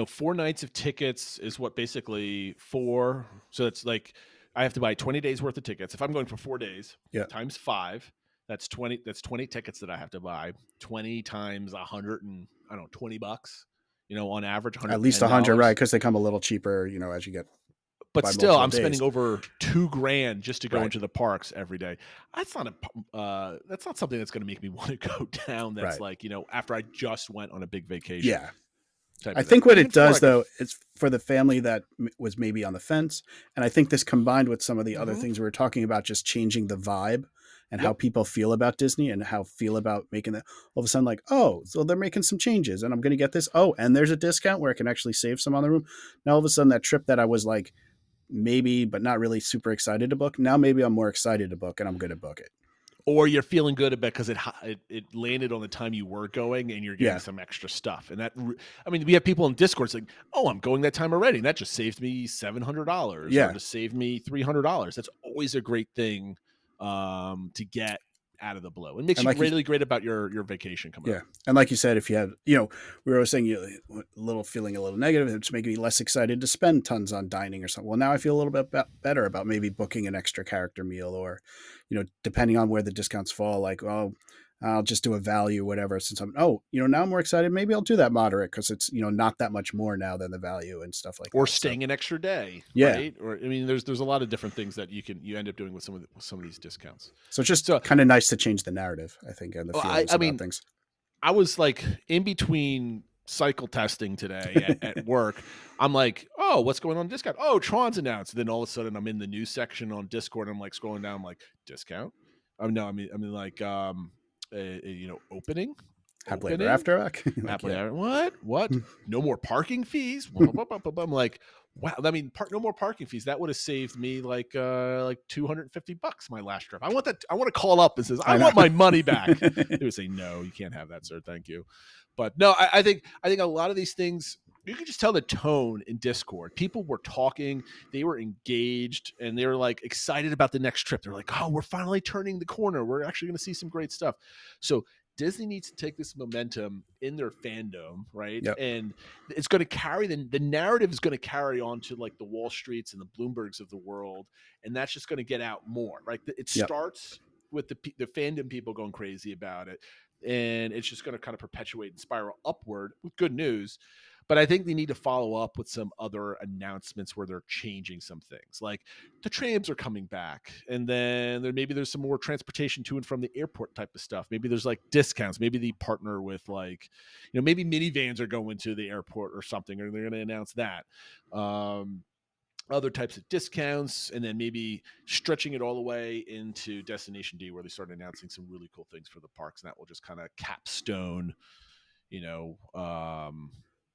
4 nights of tickets is what basically 4. So it's like I have to buy 20 days worth of tickets. If I'm going for 4 days, times 5, that's 20. That's 20 tickets that I have to buy. 20 times 100 and I don't know, $20. On average, at least 100, right? Because they come a little cheaper, as you get. But still, I'm spending over $2,000 just to go into the parks every day. That's not something that's going to make me want to go down. That's like, after I just went on a big vacation. Yeah. I think what it does, though, is for the family that was maybe on the fence. And I think this combined with some of the other things we were talking about, just changing the vibe and how people feel about Disney and how feel about making that all of a sudden like, oh, so they're making some changes and I'm going to get this. Oh, and there's a discount where I can actually save some on the room. Now, all of a sudden that trip that I was like, maybe, but not really super excited to book. Now maybe I'm more excited to book and I'm going to book it. Or you're feeling good about because it landed on the time you were going and you're getting some extra stuff. And that, I mean, we have people in Discord saying, oh, I'm going that time already. And that just saved me $700 or just saved me $300. That's always a great thing to get out of the blue. It makes you really great about your vacation coming up. And like you said, if you had, we were always saying feeling a little negative, it's making me less excited to spend tons on dining or something. Well, now I feel a little bit better about maybe booking an extra character meal or, depending on where the discounts fall, like, oh, I'll just do a value, whatever. Since now I'm more excited. Maybe I'll do that moderate because it's, not that much more now than the value and stuff like that. Or staying an extra day. Right? Or, I mean, there's a lot of different things that you end up doing with some of these discounts. So it's just kind of nice to change the narrative, I think, and the feelings about things. I was like in between cycle testing today at work. I'm like, oh, what's going on discount? Oh, Tron's announced. And then all of a sudden I'm in the news section on Discord. I'm like scrolling down, I'm like, discount? Opening. Happily ever after. What? No more parking fees. I'm like, wow. I mean, no more parking fees. That would have saved me like $250 my last trip. I want that. I want to call up and says, I want my money back. They would say, no, you can't have that, sir. Thank you. But no, I think a lot of these things, you can just tell the tone in Discord. People were talking, they were engaged, and they were like excited about the next trip. They're like, oh, we're finally turning the corner. We're actually going to see some great stuff. So Disney needs to take this momentum in their fandom, right? Yep. And it's going to carry the narrative is going to carry on to like the Wall Streets and the Bloombergs of the world. And that's just going to get out more, right? It starts with the fandom people going crazy about it. And it's just going to kind of perpetuate and spiral upward with good news. But I think they need to follow up with some other announcements where they're changing some things. Like the trams are coming back. And then there's some more transportation to and from the airport type of stuff. Maybe there's like discounts. Maybe they partner with like, maybe minivans are going to the airport or something, or they're going to announce that. Other types of discounts, and then maybe stretching it all the way into Destination D where they start announcing some really cool things for the parks. And that will just kind of capstone,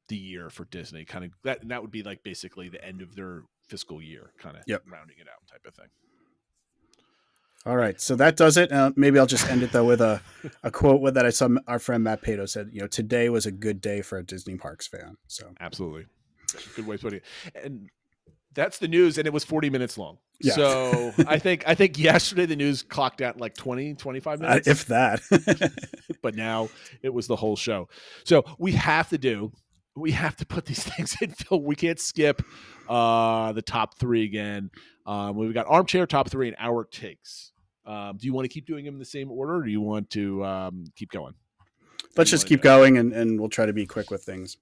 the year for Disney, kind of that would be like basically the end of their fiscal year, kind of rounding it out type of thing. All right. So that does it. Maybe I'll just end it though with a quote that I saw our friend Matt Pato said, today was a good day for a Disney Parks fan. So absolutely. Good way of putting it. And that's the news. And it was 40 minutes long. Yeah. So I think yesterday the news clocked out like 20, 25 minutes. If that. But now it was the whole show. So we have to put these things in, Phil. We can't skip the top 3 again. We've got Armchair top 3 and Our Takes. Do you want to keep doing them in the same order, or do you want to keep going? Let's just keep going, and we'll try to be quick with things.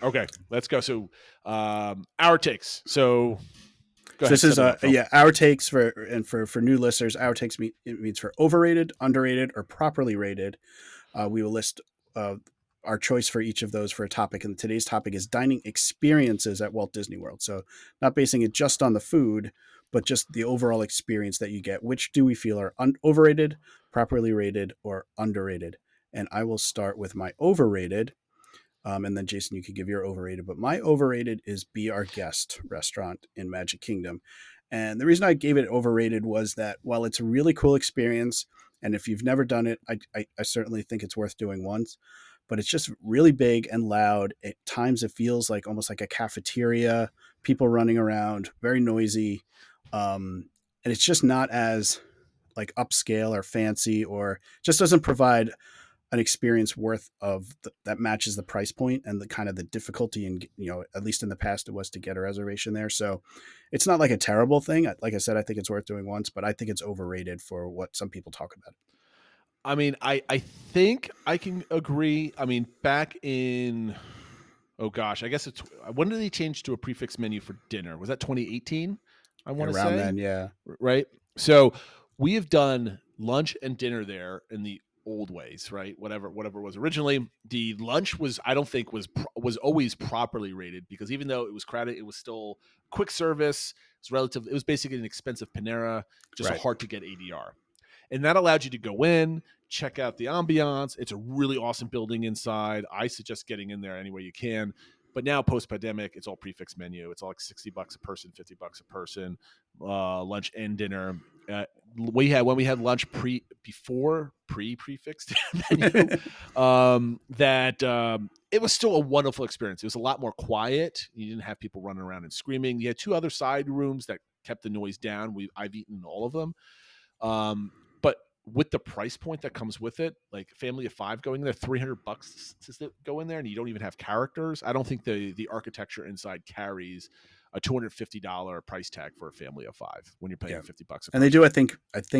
Okay, let's go. So, our takes. So, go So ahead. this is set it up, Phil. our takes for new listeners. Our takes it means for overrated, underrated, or properly rated. We will list our choice for each of those for a topic, and today's topic is dining experiences at Walt Disney World. So not basing it just on the food, but just the overall experience that you get. Which do we feel are overrated, properly rated, or underrated? And I will start with my overrated. And then Jason, you could give your overrated, but my overrated is Be Our Guest restaurant in Magic Kingdom. And the reason I gave it overrated was that while it's a really cool experience, and if you've never done it, I certainly think it's worth doing once, but it's just really big and loud. At times it feels like almost like a cafeteria, people running around, very noisy. And it's just not as like upscale or fancy, or just doesn't provide an experience worth that matches the price point and the kind of the difficulty, and at least in the past it was to get a reservation there. So it's not like a terrible thing. Like I said, I think it's worth doing once, but I think it's overrated for what some people talk about. I mean, I think I can agree. I mean, back in, oh gosh, I guess it's, when did they change to a prefix menu for dinner? Was that 2018? I want to Around say, then, yeah. right? So we have done lunch and dinner there in the old ways, right? Whatever was originally. The lunch was, I don't think was always properly rated, because even though it was crowded, it was still quick service. It was basically an expensive Panera, just Right. a hard to get ADR. And that allowed you to go in, check out the ambiance. It's a really awesome building inside. I suggest getting in there any way you can. But now, post pandemic, it's all prefix menu. It's all like $60 a person, $50 a person, lunch and dinner. When we had lunch before prefixed menu, it was still a wonderful experience. It was a lot more quiet. You didn't have people running around and screaming. You had two other side rooms that kept the noise down. I've eaten all of them. But with the price point that comes with it, like family of five going there, $300 to go in there, and you don't even have characters. I don't think the architecture inside carries a $250 price tag for a family of five when you're paying $50. And they do. I think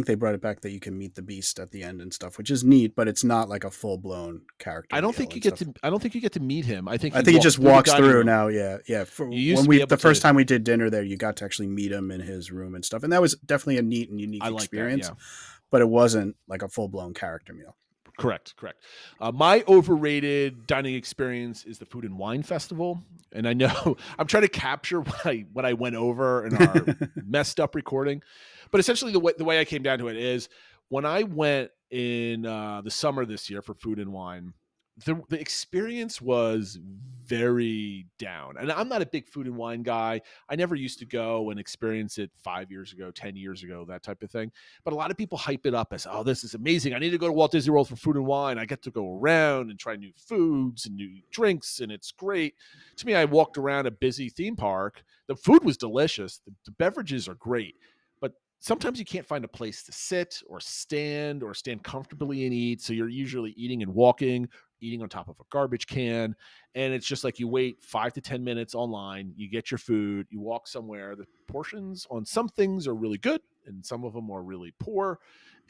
they brought it back that you can meet the Beast at the end and stuff, which is neat, but it's not like a full blown character. I don't think you get to meet him. I think he just walks through now. Yeah. The first time we did dinner there, you got to actually meet him in his room and stuff, and that was definitely a neat and unique experience. That, yeah. But it wasn't like a full blown character meal. Correct. My overrated dining experience is the Food and Wine Festival, and I know I'm trying to capture what I went over in our messed up recording, but essentially the way I came down to it is when I went in the summer this year for Food and Wine. The experience was very down. And I'm not a big food and wine guy. I never used to go and experience it 5 years ago, 10 years ago, that type of thing. But a lot of people hype it up as, oh, this is amazing. I need to go to Walt Disney World for food and wine. I get to go around and try new foods and new drinks, and it's great. To me, I walked around a busy theme park. The food was delicious. The beverages are great. But sometimes you can't find a place to sit or stand comfortably and eat. So you're usually eating and walking, eating on top of a garbage can. And it's just like you wait 5 to 10 minutes online, you get your food, you walk somewhere. The portions on some things are really good and some of them are really poor.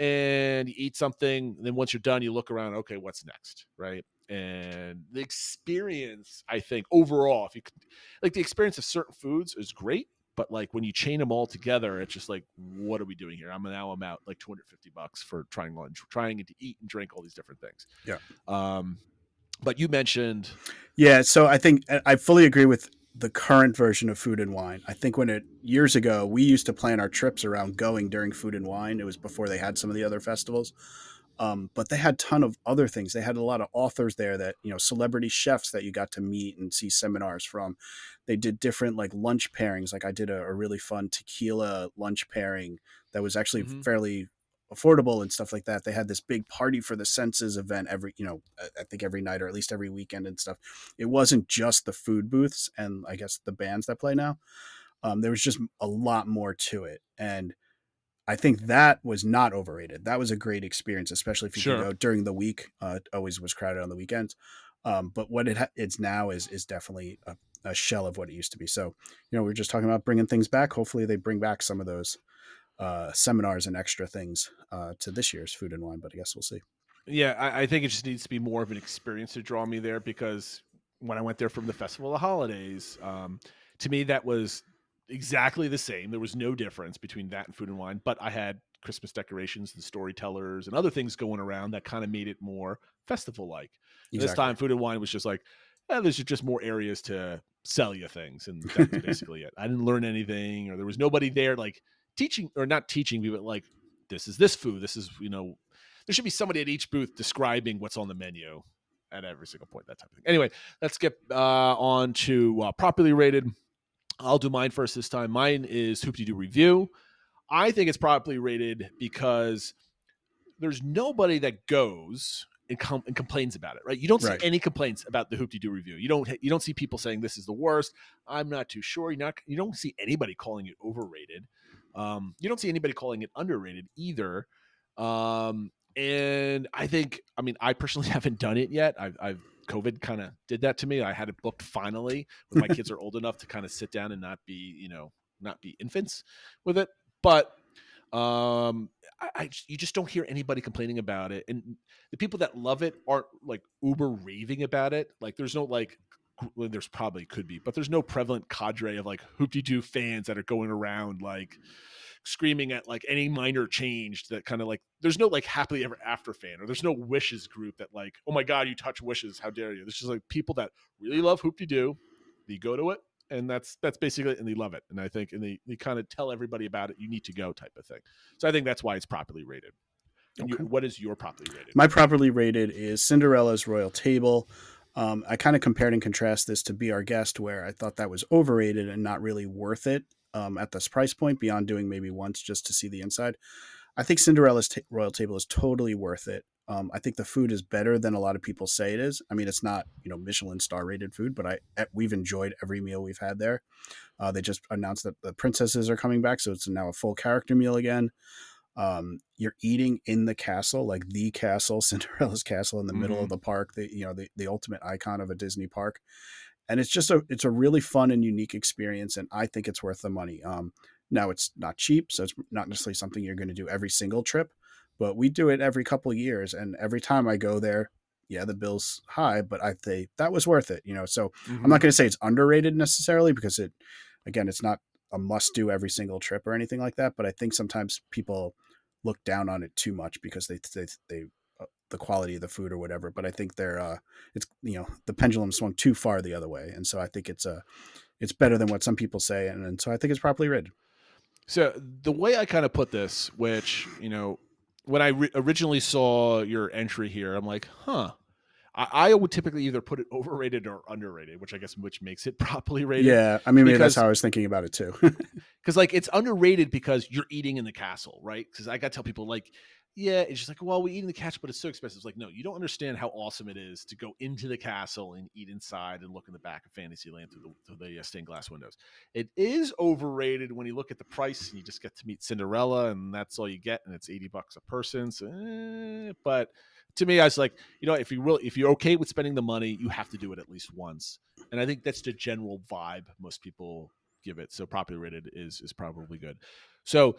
And you eat something. And then once you're done, you look around, okay, what's next? Right. And the experience, I think overall, if you like, the experience of certain foods is great. But like when you chain them all together, it's just like, what are we doing here? I'm out like $250 for trying lunch, trying to eat and drink all these different things. Yeah. But you mentioned. Yeah. So I think I fully agree with the current version of Food and Wine. I think years ago, we used to plan our trips around going during Food and Wine. It was before they had some of the other festivals. But they had a ton of other things. They had a lot of authors there that, celebrity chefs that you got to meet and see seminars from. They did different like lunch pairings. Like I did a really fun tequila lunch pairing that was actually fairly affordable and stuff like that. They had this big party for the senses event I think every night or at least every weekend and stuff. It wasn't just the food booths and I guess the bands that play now. There was just a lot more to it. And I think that was not overrated. That was a great experience, especially if you can go during the week. It always was crowded on the weekends. But what it's now is definitely a shell of what it used to be. So, we're just talking about bringing things back. Hopefully they bring back some of those seminars and extra things to this year's Food and Wine, but I guess we'll see. Yeah, I think it just needs to be more of an experience to draw me there, because when I went there from the Festival of Holidays. To me, that was exactly the same. There was no difference between that and Food and Wine, but I had Christmas decorations and storytellers and other things going around that kind of made it more festival-like. And this Exactly. time, Food and Wine was just like, there's just more areas to sell you things, and that was basically it. I didn't learn anything, or there was nobody there like teaching or not teaching me, but like, this is this food. This is, there should be somebody at each booth describing what's on the menu at every single point, that type of thing. Anyway, let's get on to properly rated. I'll do mine first this time. Mine is Hoop-de-Doo Review. I think it's properly rated because there's nobody that goes and complains about it, right? You don't see Right. any complaints about the Hoop-de-Doo Review. You don't see people saying this is the worst. I'm not too sure. You don't see anybody calling it overrated. You don't see anybody calling it underrated either. And I personally haven't done it yet. I've COVID kind of did that to me. I had it booked finally when my kids are old enough to kind of sit down and not be infants with it. But you just don't hear anybody complaining about it, and the people that love it aren't like uber raving about it. Like there's no like, well, there's probably could be, but there's no prevalent cadre of like Hoop-de-Doo fans that are going around like screaming at like any minor change. That kind of like, there's no like happily ever after fan, or there's no Wishes group that like, oh my god, you touch Wishes, how dare you. There's just like people that really love Hoop-de-Doo. They go to it, and that's basically it, and they love it. And I think, and they kind of tell everybody about it. You need to go, type of thing. So I think that's why it's properly rated. And Okay. what is your properly rated? My properly rated is Cinderella's Royal Table. I kind of compared and contrast this to Be Our Guest, where I thought that was overrated and not really worth it at this price point, beyond doing maybe once just to see the inside. I think Cinderella's Royal Table is totally worth it. I think the food is better than a lot of people say it is. I mean, it's not Michelin star rated food, but we've enjoyed every meal we've had there. They just announced that the princesses are coming back, so it's now a full character meal again. You're eating in the castle, like the castle, Cinderella's castle in the middle of the park, the ultimate icon of a Disney park. And it's a really fun and unique experience, and I think it's worth the money. Now it's not cheap, so it's not necessarily something you're going to do every single trip, but we do it every couple of years, and every time I go there, yeah, the bill's high, but I think that was worth it. So I'm not going to say it's underrated necessarily, because it's not a must do every single trip or anything like that. But I think sometimes people look down on it too much because they the quality of the food or whatever. But I think it's the pendulum swung too far the other way, and so I think it's better than what some people say, and so I think it's properly rated. So the way I kind of put this, which when I originally saw your entry here, I'm like, huh. I would typically either put it overrated or underrated, which makes it properly rated. Yeah, I mean, maybe that's how I was thinking about it too. Because like it's underrated because you're eating in the castle, right? Because I got to tell people like, yeah, it's just like, well, we eat in the castle, but it's so expensive. It's like, no, you don't understand how awesome it is to go into the castle and eat inside and look in the back of Fantasyland through the stained glass windows. It is overrated when you look at the price and you just get to meet Cinderella and that's all you get, and it's $80 a person. So, but to me, I was like, if you're okay with spending the money, you have to do it at least once. And I think that's the general vibe most people give it. So properly rated is probably good. So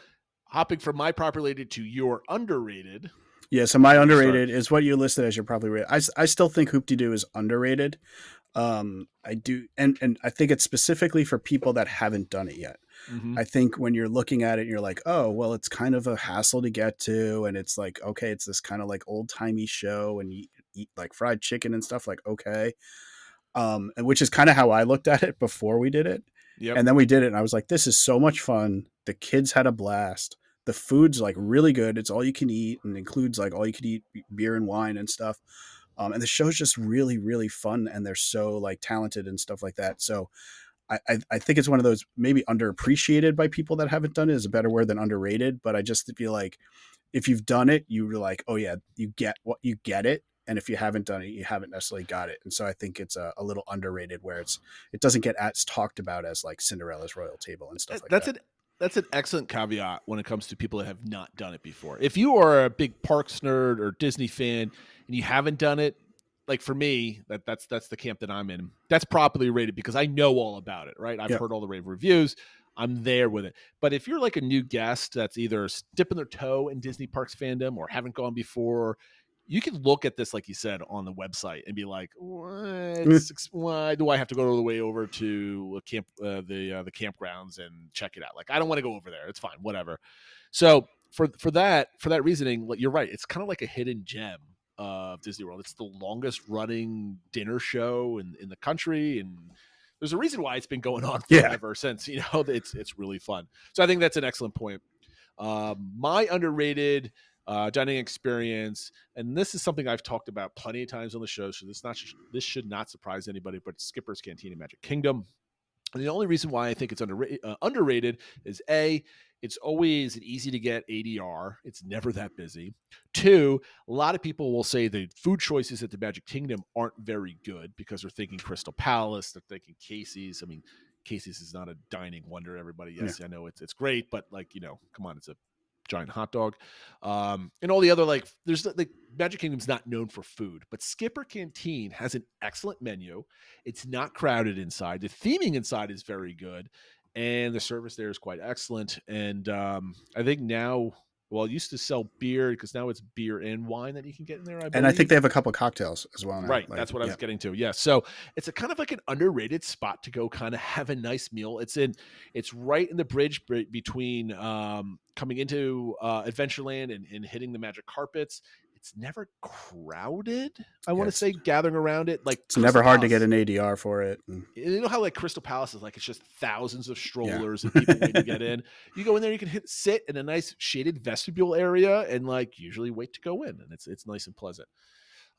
hopping from my properly rated to your underrated. Yeah, so my underrated is what you listed as your properly rated. I still think Hoop-de-Doo is underrated. I do, and I think it's specifically for people that haven't done it yet. I think when you're looking at it, you're like, oh, well, it's kind of a hassle to get to, and it's like, okay, it's this kind of like old timey show, and you eat like fried chicken and stuff. Like, okay, and which is kind of how I looked at it before we did it. Yep. And then we did it, and I was like, this is so much fun. The kids had a blast. The food's like really good. It's all you can eat and includes like all you can eat beer and wine and stuff. And the show's just really, really fun, and they're so like talented and stuff like that. So I think it's one of those maybe underappreciated by people that haven't done it, is a better word than underrated. But I just feel like if you've done it, you're like, oh yeah, you get it. And if you haven't done it, you haven't necessarily got it. And so I think it's a little underrated, where it doesn't get as talked about as like Cinderella's Royal Table and stuff like that. That's an excellent caveat when it comes to people that have not done it before. If you are a big parks nerd or Disney fan and you haven't done it, like for me, that's the camp that I'm in. That's properly rated because I know all about it, right? I've heard all the rave reviews. I'm there with it. But if you're like a new guest that's either dipping their toe in Disney parks fandom or haven't gone before, you can look at this, like you said, on the website and be like, why do I have to go all the way over to the campgrounds and check it out? Like, I don't want to go over there. It's fine, whatever. So for that reasoning, you're right. It's kind of like a hidden gem of Disney World. It's the longest running dinner show in the country, and there's a reason why it's been going on forever since, it's really fun. So I think that's an excellent point. My underrated dining experience, and this is something I've talked about plenty of times on the show, so this should not surprise anybody, but Skipper's Canteen in Magic Kingdom. And the only reason why I think it's underrated is A, it's always an easy to get ADR. It's never that busy. 2, a lot of people will say the food choices at the Magic Kingdom aren't very good because they're thinking Crystal Palace, they're thinking Casey's. I mean, Casey's is not a dining wonder, everybody. Yes, I know it's great, but come on, it's a giant hot dog. And all the other, there's Magic Kingdom's not known for food, but Skipper Canteen has an excellent menu. It's not crowded inside. The theming inside is very good, and the service there is quite excellent. And I think now, it used to sell beer because now it's beer and wine that you can get in there. And I think they have a couple cocktails as well now. Right, that's what I was getting to. Yeah, so it's a kind of like an underrated spot to go, kind of have a nice meal. It's right in the bridge between coming into Adventureland and hitting the magic carpets. It's never crowded. I want to say gathering around it. Like, it's never hard to get an ADR for it. You know how Crystal Palace is it's just thousands of strollers and people waiting to get in. You go in there, you can sit in a nice shaded vestibule area and usually wait to go in, and it's nice and pleasant.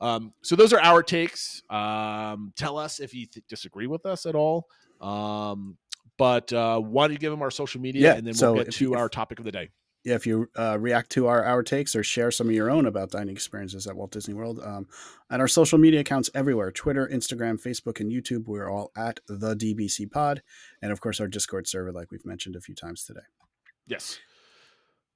So those are our takes. Tell us if you disagree with us at all. But why don't you give them our social media, and then we'll get to our topic of the day. Yeah, if you react to our takes or share some of your own about dining experiences at Walt Disney World, and our social media accounts everywhere, Twitter, Instagram, Facebook, and YouTube, we're all at the DBC Pod. And of course, our Discord server, like we've mentioned a few times today. Yes.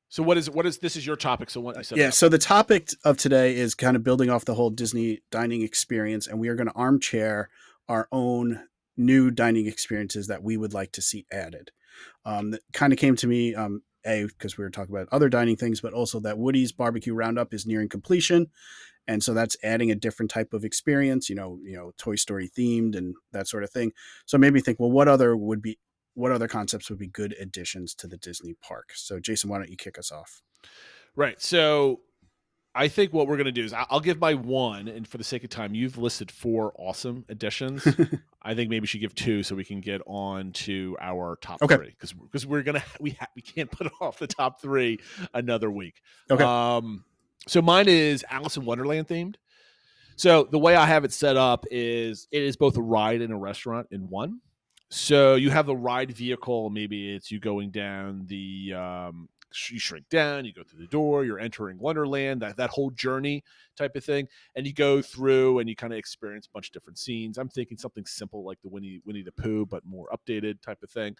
So what is this is your topic. So what you said. So the topic of today is kind of building off the whole Disney dining experience, and we are going to armchair our own new dining experiences that we would like to see added. That kind of came to me, because we were talking about other dining things, but also that Woody's Barbecue Roundup is nearing completion. And so that's adding a different type of experience, Toy Story themed and that sort of thing. So it made me think, well, what other concepts would be good additions to the Disney park? So Jason, why don't you kick us off? Right. So I think what we're going to do is I'll give my one, and for the sake of time, you've listed 4 awesome additions. I think maybe we should give 2 so we can get on to our top 3, because we can't put off the top 3 another week. Okay. So mine is Alice in Wonderland themed. So the way I have it set up is it is both a ride and a restaurant in one. So you have the ride vehicle. Maybe it's you going down you shrink down, you go through the door, you're entering Wonderland, that whole journey type of thing. And you go through and you kind of experience a bunch of different scenes. I'm thinking something simple like the Winnie the Pooh, but more updated type of thing.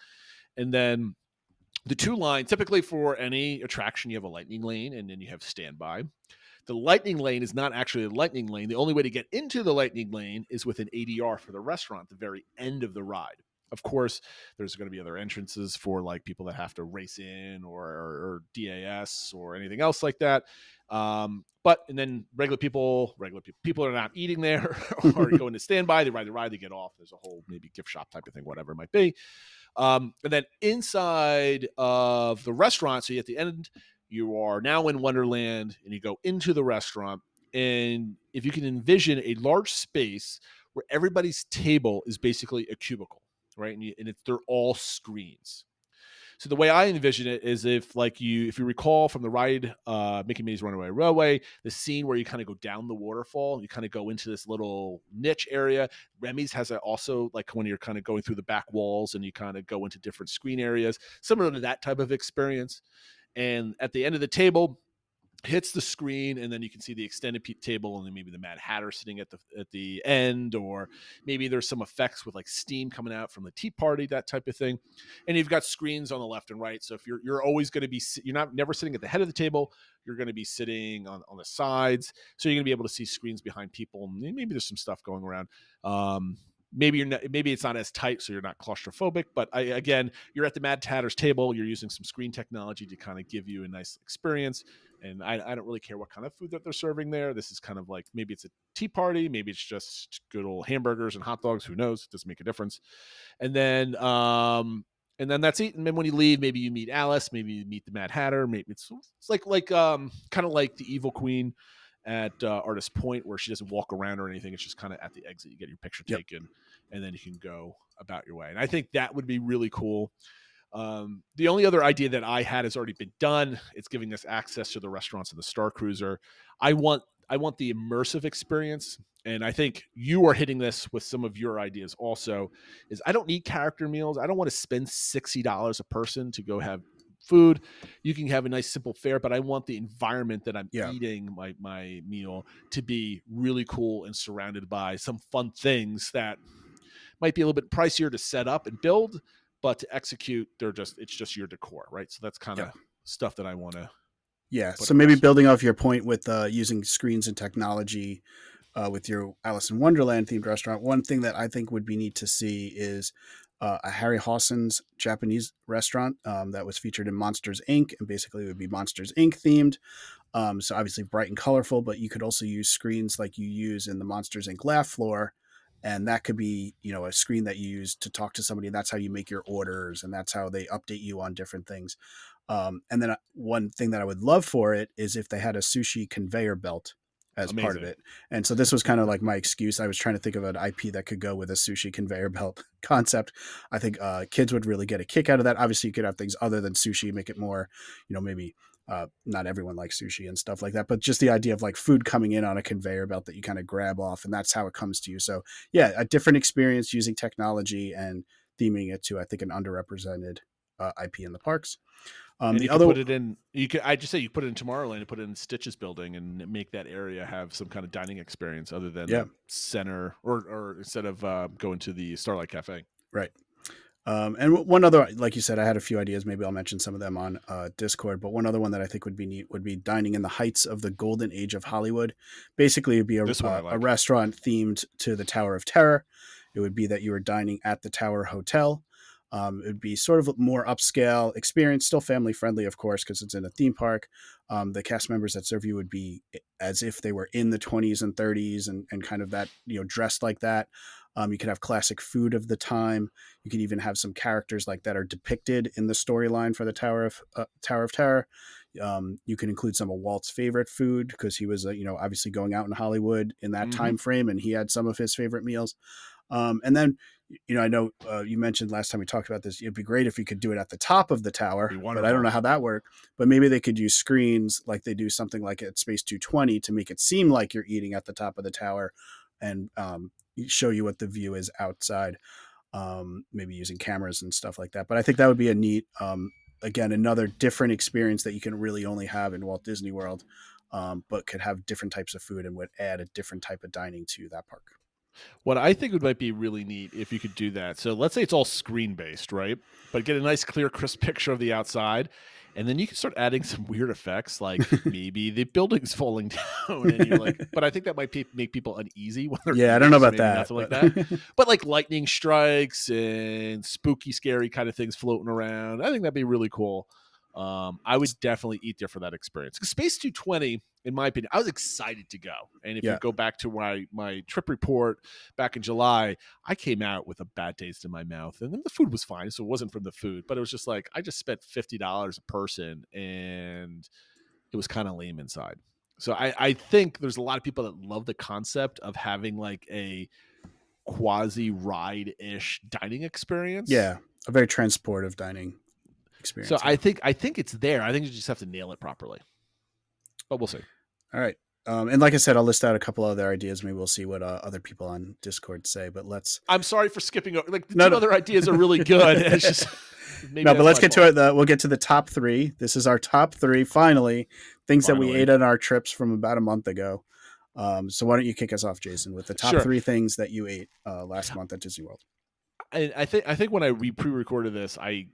And then the 2 lines, typically for any attraction, you have a lightning lane and then you have standby. The lightning lane is not actually a lightning lane. The only way to get into the lightning lane is with an ADR for the restaurant at the very end of the ride. Of course, there's going to be other entrances for people that have to race in or DAS or anything else like that. And then regular people are not eating there or going to standby. They ride the ride, they get off. There's a whole maybe gift shop type of thing, whatever it might be. And then inside of the restaurant, so at the end, you are now in Wonderland and you go into the restaurant. And if you can envision a large space where everybody's table is basically a cubicle, right? And they're all screens. So the way I envision it is if you recall from the ride, Mickey Minnie's Runaway Railway, the scene where you kind of go down the waterfall, you kind of go into this little niche area. Remy's has also when you're kind of going through the back walls and you kind of go into different screen areas, similar to that type of experience. And at the end of the table, hits the screen, and then you can see the extended table, and then maybe the Mad Hatter sitting at the end, or maybe there's some effects with steam coming out from the Tea Party, that type of thing. And you've got screens on the left and right. So if you're always going to be, you're never sitting at the head of the table, you're going to be sitting on the sides. So you're going to be able to see screens behind people, and maybe there's some stuff going around. maybe maybe it's not as tight, so you're not claustrophobic. But again, you're at the Mad Tatter's table. You're using some screen technology to kind of give you a nice experience. And I don't really care what kind of food that they're serving there. This is kind of like, maybe it's a tea party, maybe it's just good old hamburgers and hot dogs. Who knows? It doesn't make a difference. And then that's it. And then when you leave, maybe you meet Alice, maybe you meet the Mad Hatter. Maybe it's like kind of like the Evil Queen at Artist Point, where she doesn't walk around or anything. It's just kind of at the exit. You get your picture taken, and then you can go about your way. And I think that would be really cool. The only other idea that I had has already been done. It's giving us access to the restaurants in the Star Cruiser. I want the immersive experience. And I think you are hitting this with some of your ideas also, is I don't need character meals. I don't want to spend $60 a person to go have food. You can have a nice simple fare, but I want the environment that I'm eating my meal to be really cool and surrounded by some fun things that might be a little bit pricier to set up and build, but to execute, it's just your decor, right? So that's kind of stuff that I want to. Yeah. So maybe building off your point with using screens and technology with your Alice in Wonderland themed restaurant, one thing that I think would be neat to see is a Harry Hawson's Japanese restaurant that was featured in Monsters Inc. And basically it would be Monsters Inc. themed. So obviously bright and colorful, but you could also use screens like you use in the Monsters Inc. laugh floor. And that could be, a screen that you use to talk to somebody. And that's how you make your orders. And that's how they update you on different things. And then one thing that I would love for it is if they had a sushi conveyor belt as part of it. And so this was kind of like my excuse. I was trying to think of an IP that could go with a sushi conveyor belt concept. I think kids would really get a kick out of that. Obviously, you could have things other than sushi, make it more, maybe not everyone likes sushi and stuff like that, but just the idea of like food coming in on a conveyor belt that you kind of grab off, and that's how it comes to you. So yeah, a different experience using technology and theming it to, I think, an underrepresented IP in the parks. The other put it in, I just say you put it in Tomorrowland and put it in Stitch's building and make that area have some kind of dining experience other than the center or instead of going to the Starlight Cafe. Right. And one other, like you said, I had a few ideas. Maybe I'll mention some of them on Discord. But one other one that I think would be neat would be dining in the heights of the golden age of Hollywood. Basically, it'd be a restaurant themed to the Tower of Terror. It would be that you were dining at the Tower Hotel. It would be sort of more upscale experience, still family friendly, of course, because it's in a theme park. The cast members that serve you would be as if they were in the 20s and 30s and kind of that, dressed like that. You could have classic food of the time. You could even have some characters like that are depicted in the storyline for the Tower of Terror. You can include some of Walt's favorite food because he was, obviously going out in Hollywood in that time frame, and he had some of his favorite meals. And then, I know you mentioned last time we talked about this, it'd be great if you could do it at the top of the tower, but I don't know how that worked. But maybe they could use screens like they do something like at Space 220 to make it seem like you're eating at the top of the tower and show you what the view is outside, maybe using cameras and stuff like that. But I think that would be a neat, again, another different experience that you can really only have in Walt Disney World, but could have different types of food and would add a different type of dining to that park. What I think might be really neat if you could do that. So let's say it's all screen based, right? But get a nice, clear, crisp picture of the outside. And then you can start adding some weird effects, like maybe the building's falling down. And you're like, but I think that might make people uneasy. When I don't know about that. Nothing like that. But like lightning strikes and spooky, scary kind of things floating around. I think that'd be really cool. I would definitely eat there for that experience. Because Space 220, in my opinion, I was excited to go. And if you go back to my trip report back in July, I came out with a bad taste in my mouth. And then the food was fine, so it wasn't from the food. But it was just like, I just spent $50 a person, and it was kind of lame inside. So I think there's a lot of people that love the concept of having like a quasi-ride-ish dining experience. Yeah, a very transportive dining experience. So I think it's there. I think you just have to nail it properly. But we'll see. All right. And like I said, I'll list out a couple other ideas. Maybe we'll see what other people on Discord say. But I'm sorry for skipping over. Like the other ideas are really good. It's just but let's get to it. We'll get to the top three. This is our top three. Finally, things that we ate on our trips from about a month ago. So why don't you kick us off, Jason, with the top three things that you ate last month at Disney World? I think when we pre-recorded this, I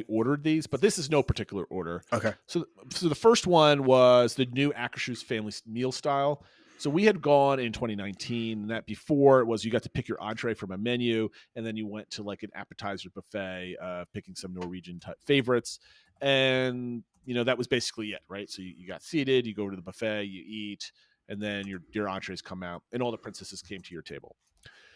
ordered these, but this is no particular order. Okay. So the first one was the new Akershus family meal style. So we had gone in 2019, and that before it was you got to pick your entree from a menu, and then you went to like an appetizer buffet, picking some Norwegian type favorites, and that was basically it, right? So you got seated, you go to the buffet, you eat, and then your entrees come out, and all the princesses came to your table.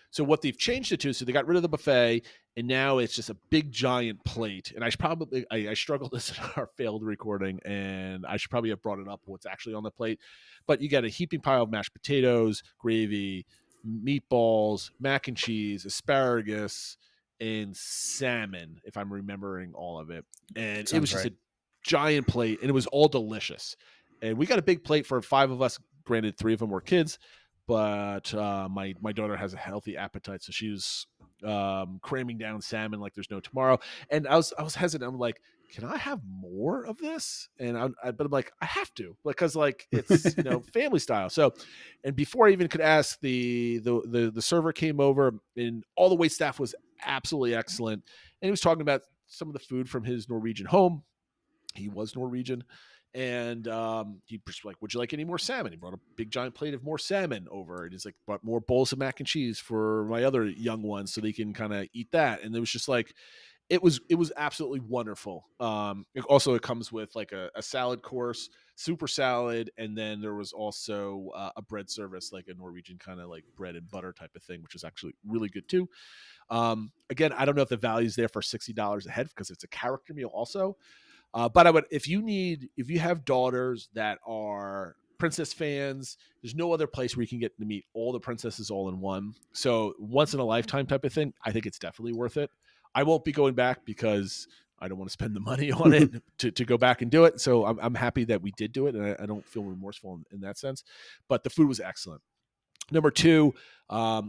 So what they've changed it to, so they got rid of the buffet, and now it's just a big giant plate. And I struggled this in our failed recording, and I should probably have brought it up what's actually on the plate. But you got a heaping pile of mashed potatoes, gravy, meatballs, mac and cheese, asparagus, and salmon, if I'm remembering all of it. And it was Sounds just right. a giant plate, and it was all delicious. And we got a big plate for 5 of us. Granted, 3 of them were kids, but my daughter has a healthy appetite, so she was cramming down salmon like there's no tomorrow. And I was hesitant. I'm like, can I have more of this? And but I'm like, I have to, because like it's family style. So, and before I even could ask, the server came over, and all the wait staff was absolutely excellent, and he was talking about some of the food from his Norwegian home. He was Norwegian. And he was like, would you like any more salmon? He brought a big giant plate of more salmon over. And he's like, brought more bowls of mac and cheese for my other young ones so they can kind of eat that. And it was just like, it was absolutely wonderful. It comes with like a salad course, super salad, and then there was also a bread service, like a Norwegian kind of like bread and butter type of thing, which is actually really good too. Again, I don't know if the value is there for $60 a head because it's a character meal also. But I would, if you have daughters that are princess fans, there's no other place where you can get to meet all the princesses all in one. So once in a lifetime type of thing, I think it's definitely worth it. I won't be going back because I don't want to spend the money on it to go back and do it. So I'm happy that we did do it, and I don't feel remorseful in that sense. But the food was excellent. Number 2,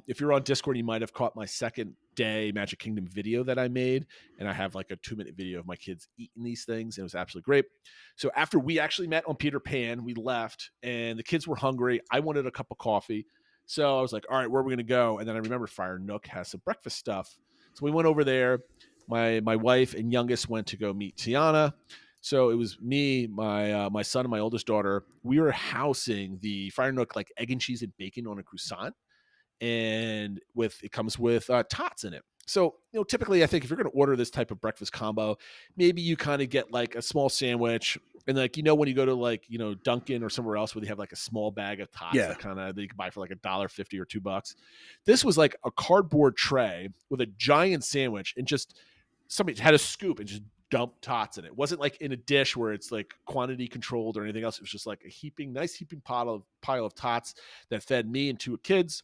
if you're on Discord, you might have caught my second day Magic Kingdom video that I made, and I have like a 2-minute video of my kids eating these things. And it was absolutely great. So after we actually met on Peter Pan, we left, and the kids were hungry. I wanted a cup of coffee, so I was like, "All right, where are we going to go?" And then I remembered Fire Nook has some breakfast stuff, so we went over there. My wife and youngest went to go meet Tiana. So it was me, my son, and my oldest daughter. We were housing the Fire Nook like egg and cheese and bacon on a croissant, and it comes with tots in it. So typically, I think if you're going to order this type of breakfast combo, maybe you kind of get like a small sandwich, and like when you go to like Dunkin' or somewhere else where they have like a small bag of tots Yeah. that you can buy for like $1.50 or $2. This was like a cardboard tray with a giant sandwich, and just somebody had a scoop and just dump tots in it. It wasn't like in a dish where it's like quantity controlled or anything else. It was just like a nice heaping pile of tots that fed me and 2 kids.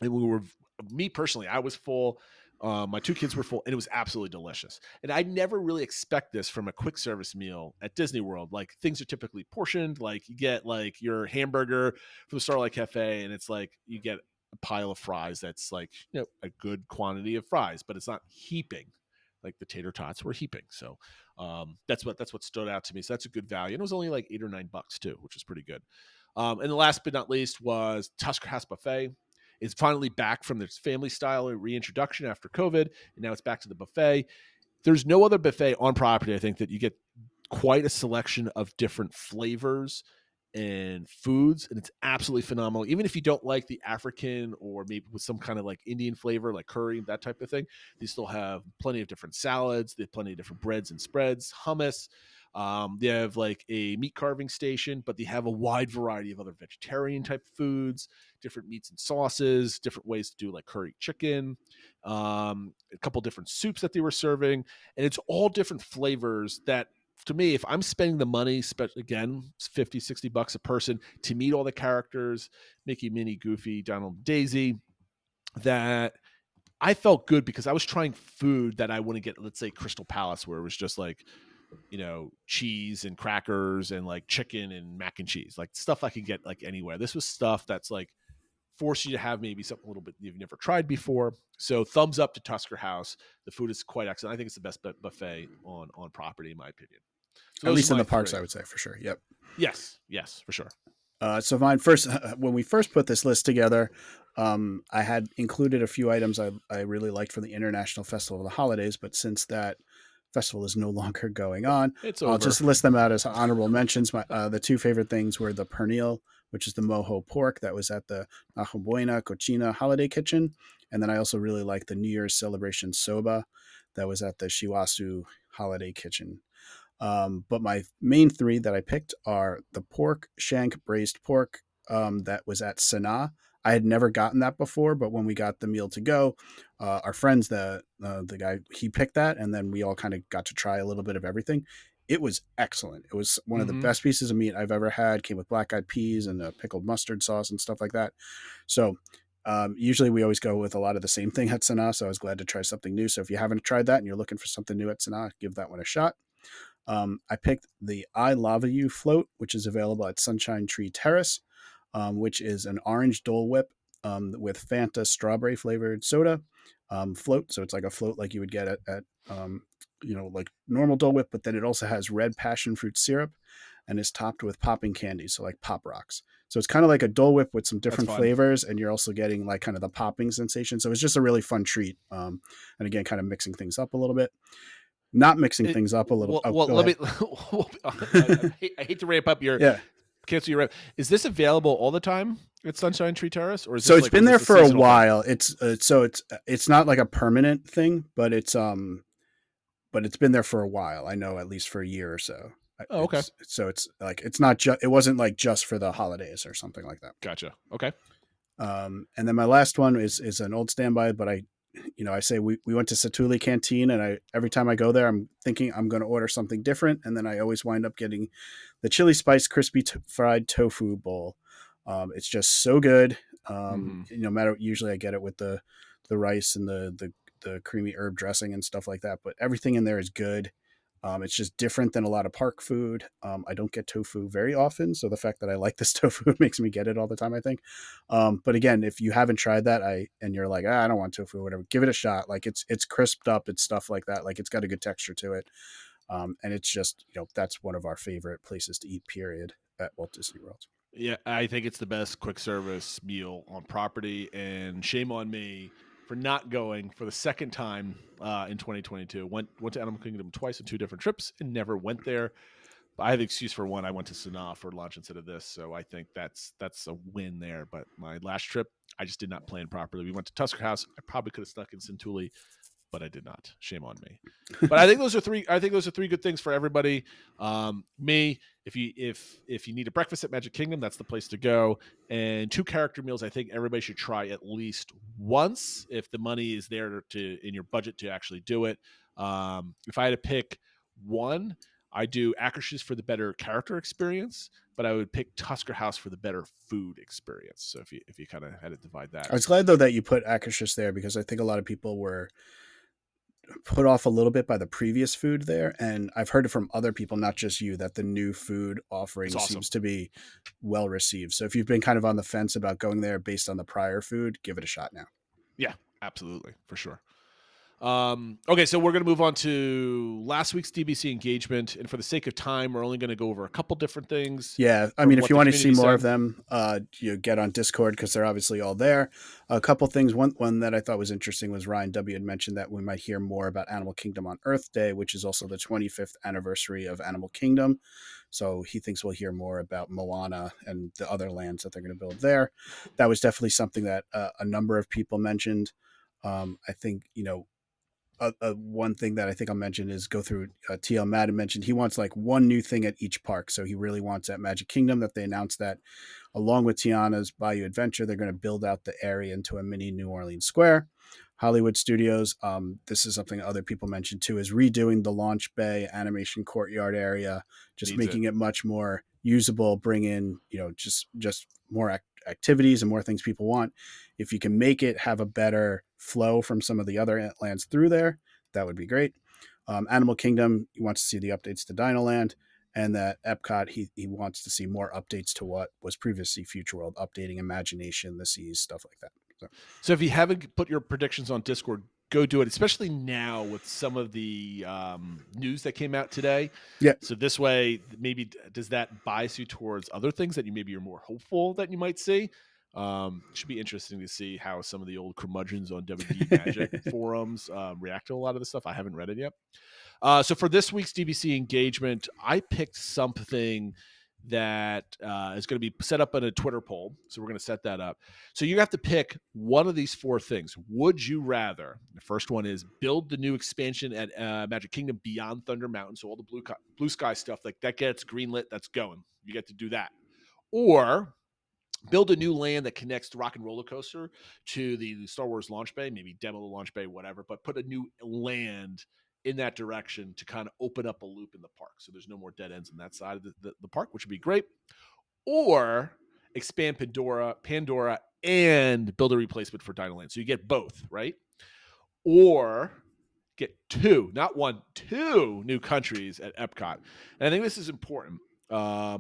And me personally, I was full. My 2 kids were full, and it was absolutely delicious. And I never really expect this from a quick service meal at Disney World. Like things are typically portioned. Like you get like your hamburger from the Starlight Cafe, and it's like you get a pile of fries that's like a good quantity of fries, but it's not heaping. Like the tater tots were heaping. So that's what stood out to me. So that's a good value. And it was only like $8 or $9 too, which was pretty good. And the last but not least was Tusker House Buffet. It's finally back from its family style reintroduction after COVID, and now it's back to the buffet. There's no other buffet on property, I think, that you get quite a selection of different flavors and foods, and it's absolutely phenomenal. Even if you don't like the African or maybe with some kind of like Indian flavor, like curry, that type of thing, they still have plenty of different salads. They have plenty of different breads and spreads, hummus. They have like a meat carving station, but they have a wide variety of other vegetarian type foods, different meats and sauces, different ways to do like curry chicken, a couple different soups that they were serving. And it's all different flavors that, to me, if I'm spending the money, again, $50-$60 a person to meet all the characters, Mickey, Minnie, Goofy, Donald, Daisy, that I felt good because I was trying food that I wouldn't get, let's say Crystal Palace, where it was just like, cheese and crackers and like chicken and mac and cheese, like stuff I could get like anywhere. This was stuff that's like force you to have maybe something a little bit you've never tried before. So thumbs up to Tusker House. The food is quite excellent. I think it's the best buffet on property, in my opinion. So At least in the 3. parks, I would say, for sure. Yep. Yes, for sure. So mine first, when we first put this list together, I had included a few items I really liked from the International Festival of the Holidays, but since that festival is no longer going on. It's I'll over. just list them out as honorable mentions. The two favorite things were the pernil, which is the mojo pork that was at the Nahubuena Cochina Holiday Kitchen. And then I also really like the New Year's celebration soba that was at the Shiwasu Holiday Kitchen. But my main three that I picked are the pork shank braised pork that was at Sanaa. I had never gotten that before, but when we got the meal to go, our friends, the guy, he picked that, and then we all kind of got to try a little bit of everything. It was excellent. It was one of the best pieces of meat I've ever had. Came with black-eyed peas and a pickled mustard sauce and stuff like that. So usually we always go with a lot of the same thing at Sanaa, so I was glad to try something new. So if you haven't tried that and you're looking for something new at Sanaa, give that one a shot. I picked the I Lava You float, which is available at Sunshine Tree Terrace, which is an orange Dole Whip with Fanta strawberry flavored soda float. So it's like a float like you would get at like normal Dole Whip, but then it also has red passion fruit syrup and is topped with popping candy, so like Pop Rocks. So it's kind of like a Dole Whip with some different flavors, and you're also getting like kind of the popping sensation. So it's just a really fun treat. And again, kind of mixing things up a little bit. Not mixing things up a little. Let me. I hate to ramp up your. Yeah. Cancel your rep. Is this available all the time at Sunshine Tree Terrace, or is so this it's been there for a while? Thing? It's not like a permanent thing, but it's been there for a while. I know, at least for a year or so. Oh, okay. So it's like it's not just. It wasn't like just for the holidays or something like that. Gotcha. Okay. And then my last one is an old standby, but I say we went to Satuli Canteen, and every time I go there, I'm thinking I'm going to order something different, and then I always wind up getting the chili spice crispy fried tofu bowl. It's just so good. No matter, usually I get it with the rice and the creamy herb dressing and stuff like that, but everything in there is good. It's just different than a lot of park food. I don't get tofu very often, so the fact that I like this tofu makes me get it all the time, I think. But again, if you haven't tried that, and you're like, I don't want tofu or whatever, give it a shot. Like it's crisped up, it's stuff like that. Like it's got a good texture to it. And it's just, that's one of our favorite places to eat, period, at Walt Disney World. Yeah, I think it's the best quick service meal on property, and shame on me for not going for the second time in 2022. Went to Animal Kingdom twice on two different trips and never went there. But I have an excuse for one. I went to Sanaa for lunch instead of this, so I think that's a win there. But my last trip, I just did not plan properly. We went to Tusker House. I probably could have stuck in Centuli, but I did not. Shame on me. But I think those are three. I think those are three good things for everybody. Me, if you need a breakfast at Magic Kingdom, that's the place to go. And 2 character meals, I think everybody should try at least once if the money is there in your budget to actually do it. If I had to pick one, I do Akershus for the better character experience, but I would pick Tusker House for the better food experience. So if you kind of had to divide that, I was glad though that you put Akershus there, because I think a lot of people were put off a little bit by the previous food there, and I've heard it from other people, not just you, that the new food offering seems to be well received. So if you've been kind of on the fence about going there based on the prior food, give it a shot now. Yeah, absolutely, for sure. Okay, so we're going to move on to last week's DBC engagement, and for the sake of time, we're only going to go over a couple different things. Yeah, I mean, if you want to see more of them, you get on Discord, because they're obviously all there. A couple things. One that I thought was interesting was Ryan W. had mentioned that we might hear more about Animal Kingdom on Earth Day, which is also the 25th anniversary of Animal Kingdom. So he thinks we'll hear more about Moana and the other lands that they're going to build there. That was definitely something that a number of people mentioned. I think, one thing that I think I'll mention is go through TL Madden mentioned he wants like one new thing at each park. So he really wants at Magic Kingdom that they announced that along with Tiana's Bayou Adventure, they're going to build out the area into a mini New Orleans Square. Hollywood Studios, this is something other people mentioned too, is redoing the Launch Bay animation courtyard area, just making it much more usable, bring in, just more activities and more things people want. If you can make it have a better flow from some of the other lands through there, that would be great. Animal Kingdom, he wants to see the updates to Dinoland, and that Epcot, he wants to see more updates to what was previously Future World, updating Imagination, the Seas, stuff like that. So if you haven't put your predictions on Discord, go do it, especially now with some of the news that came out today. Yeah. So this way, maybe does that bias you towards other things that you're more hopeful that you might see? Should be interesting to see how some of the old curmudgeons on WD Magic forums react to a lot of this stuff. I haven't read it yet. So for this week's DBC engagement, I picked something that is going to be set up in a Twitter poll. So we're going to set that up. So you have to pick one of these four things. Would you rather? The first one is build the new expansion at Magic Kingdom beyond Thunder Mountain. So all the blue sky stuff like that gets greenlit. That's going. You get to do that. Or build a new land that connects the Rock and Roller Coaster to the Star Wars launch bay, maybe demo the launch bay, whatever, but put a new land in that direction to kind of open up a loop in the park. So there's no more dead ends on that side of the park, which would be great. Or expand Pandora, and build a replacement for Dinoland. So you get both, right? Or get two, not one, two new countries at Epcot. And I think this is important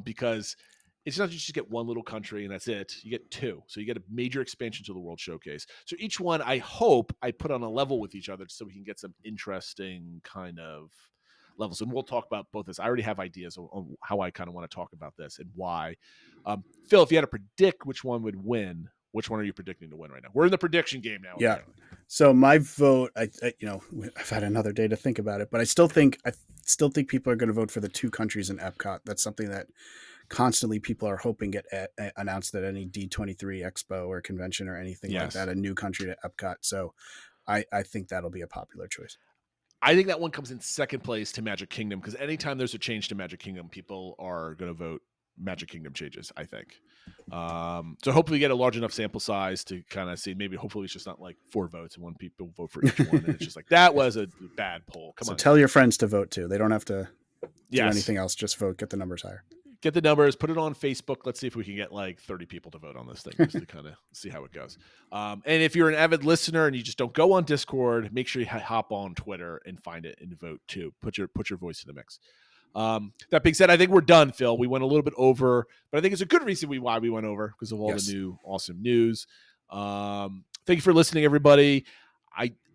because it's not just you get one little country and that's it. You get two. So you get a major expansion to the World Showcase. So each one, I hope I put on a level with each other so we can get some interesting kind of levels. And we'll talk about both this. I already have ideas on how I kind of want to talk about this and why. Phil, if you had to predict which one would win, which one are you predicting to win right now? We're in the prediction game now. Yeah. So my vote, I I've had another day to think about it, but I still think people are going to vote for the two countries in Epcot. That's something that constantly people are hoping get announced at any D23 expo or convention or anything like that, a new country to Epcot. So I think that'll be a popular choice. I think that one comes in second place to Magic Kingdom because anytime there's a change to Magic Kingdom, people are going to vote Magic Kingdom changes, I think. So hopefully we get a large enough sample size to kind of see, maybe hopefully it's just not like 4 votes and one people vote for each one. And it's just like, that was a bad poll. Come on. Tell your friends to vote too. They don't have to do anything else. Just vote, get the numbers higher. Get the numbers, put it on Facebook. Let's see if we can get like 30 people to vote on this thing just to kind of see how it goes. And if you're an avid listener and you just don't go on Discord, make sure you hop on Twitter and find it and vote too. Put your voice in the mix. That being said, I think we're done, Phil. We went a little bit over, but I think it's a good reason why we went over because of all the new awesome news. Thank you for listening, everybody.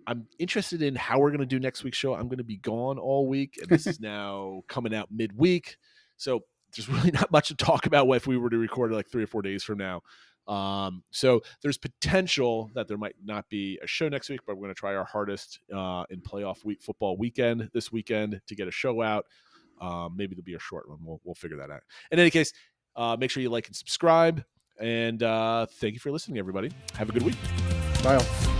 I'm interested in how we're going to do next week's show. I'm going to be gone all week, and this is now coming out midweek. So there's really not much to talk about if we were to record like 3 or 4 days from now. So there's potential that there might not be a show next week, but we're going to try our hardest in playoff football weekend this weekend to get a show out. Maybe there'll be a short one. We'll figure that out. In any case, make sure you like and subscribe. And thank you for listening, everybody. Have a good week. Bye all.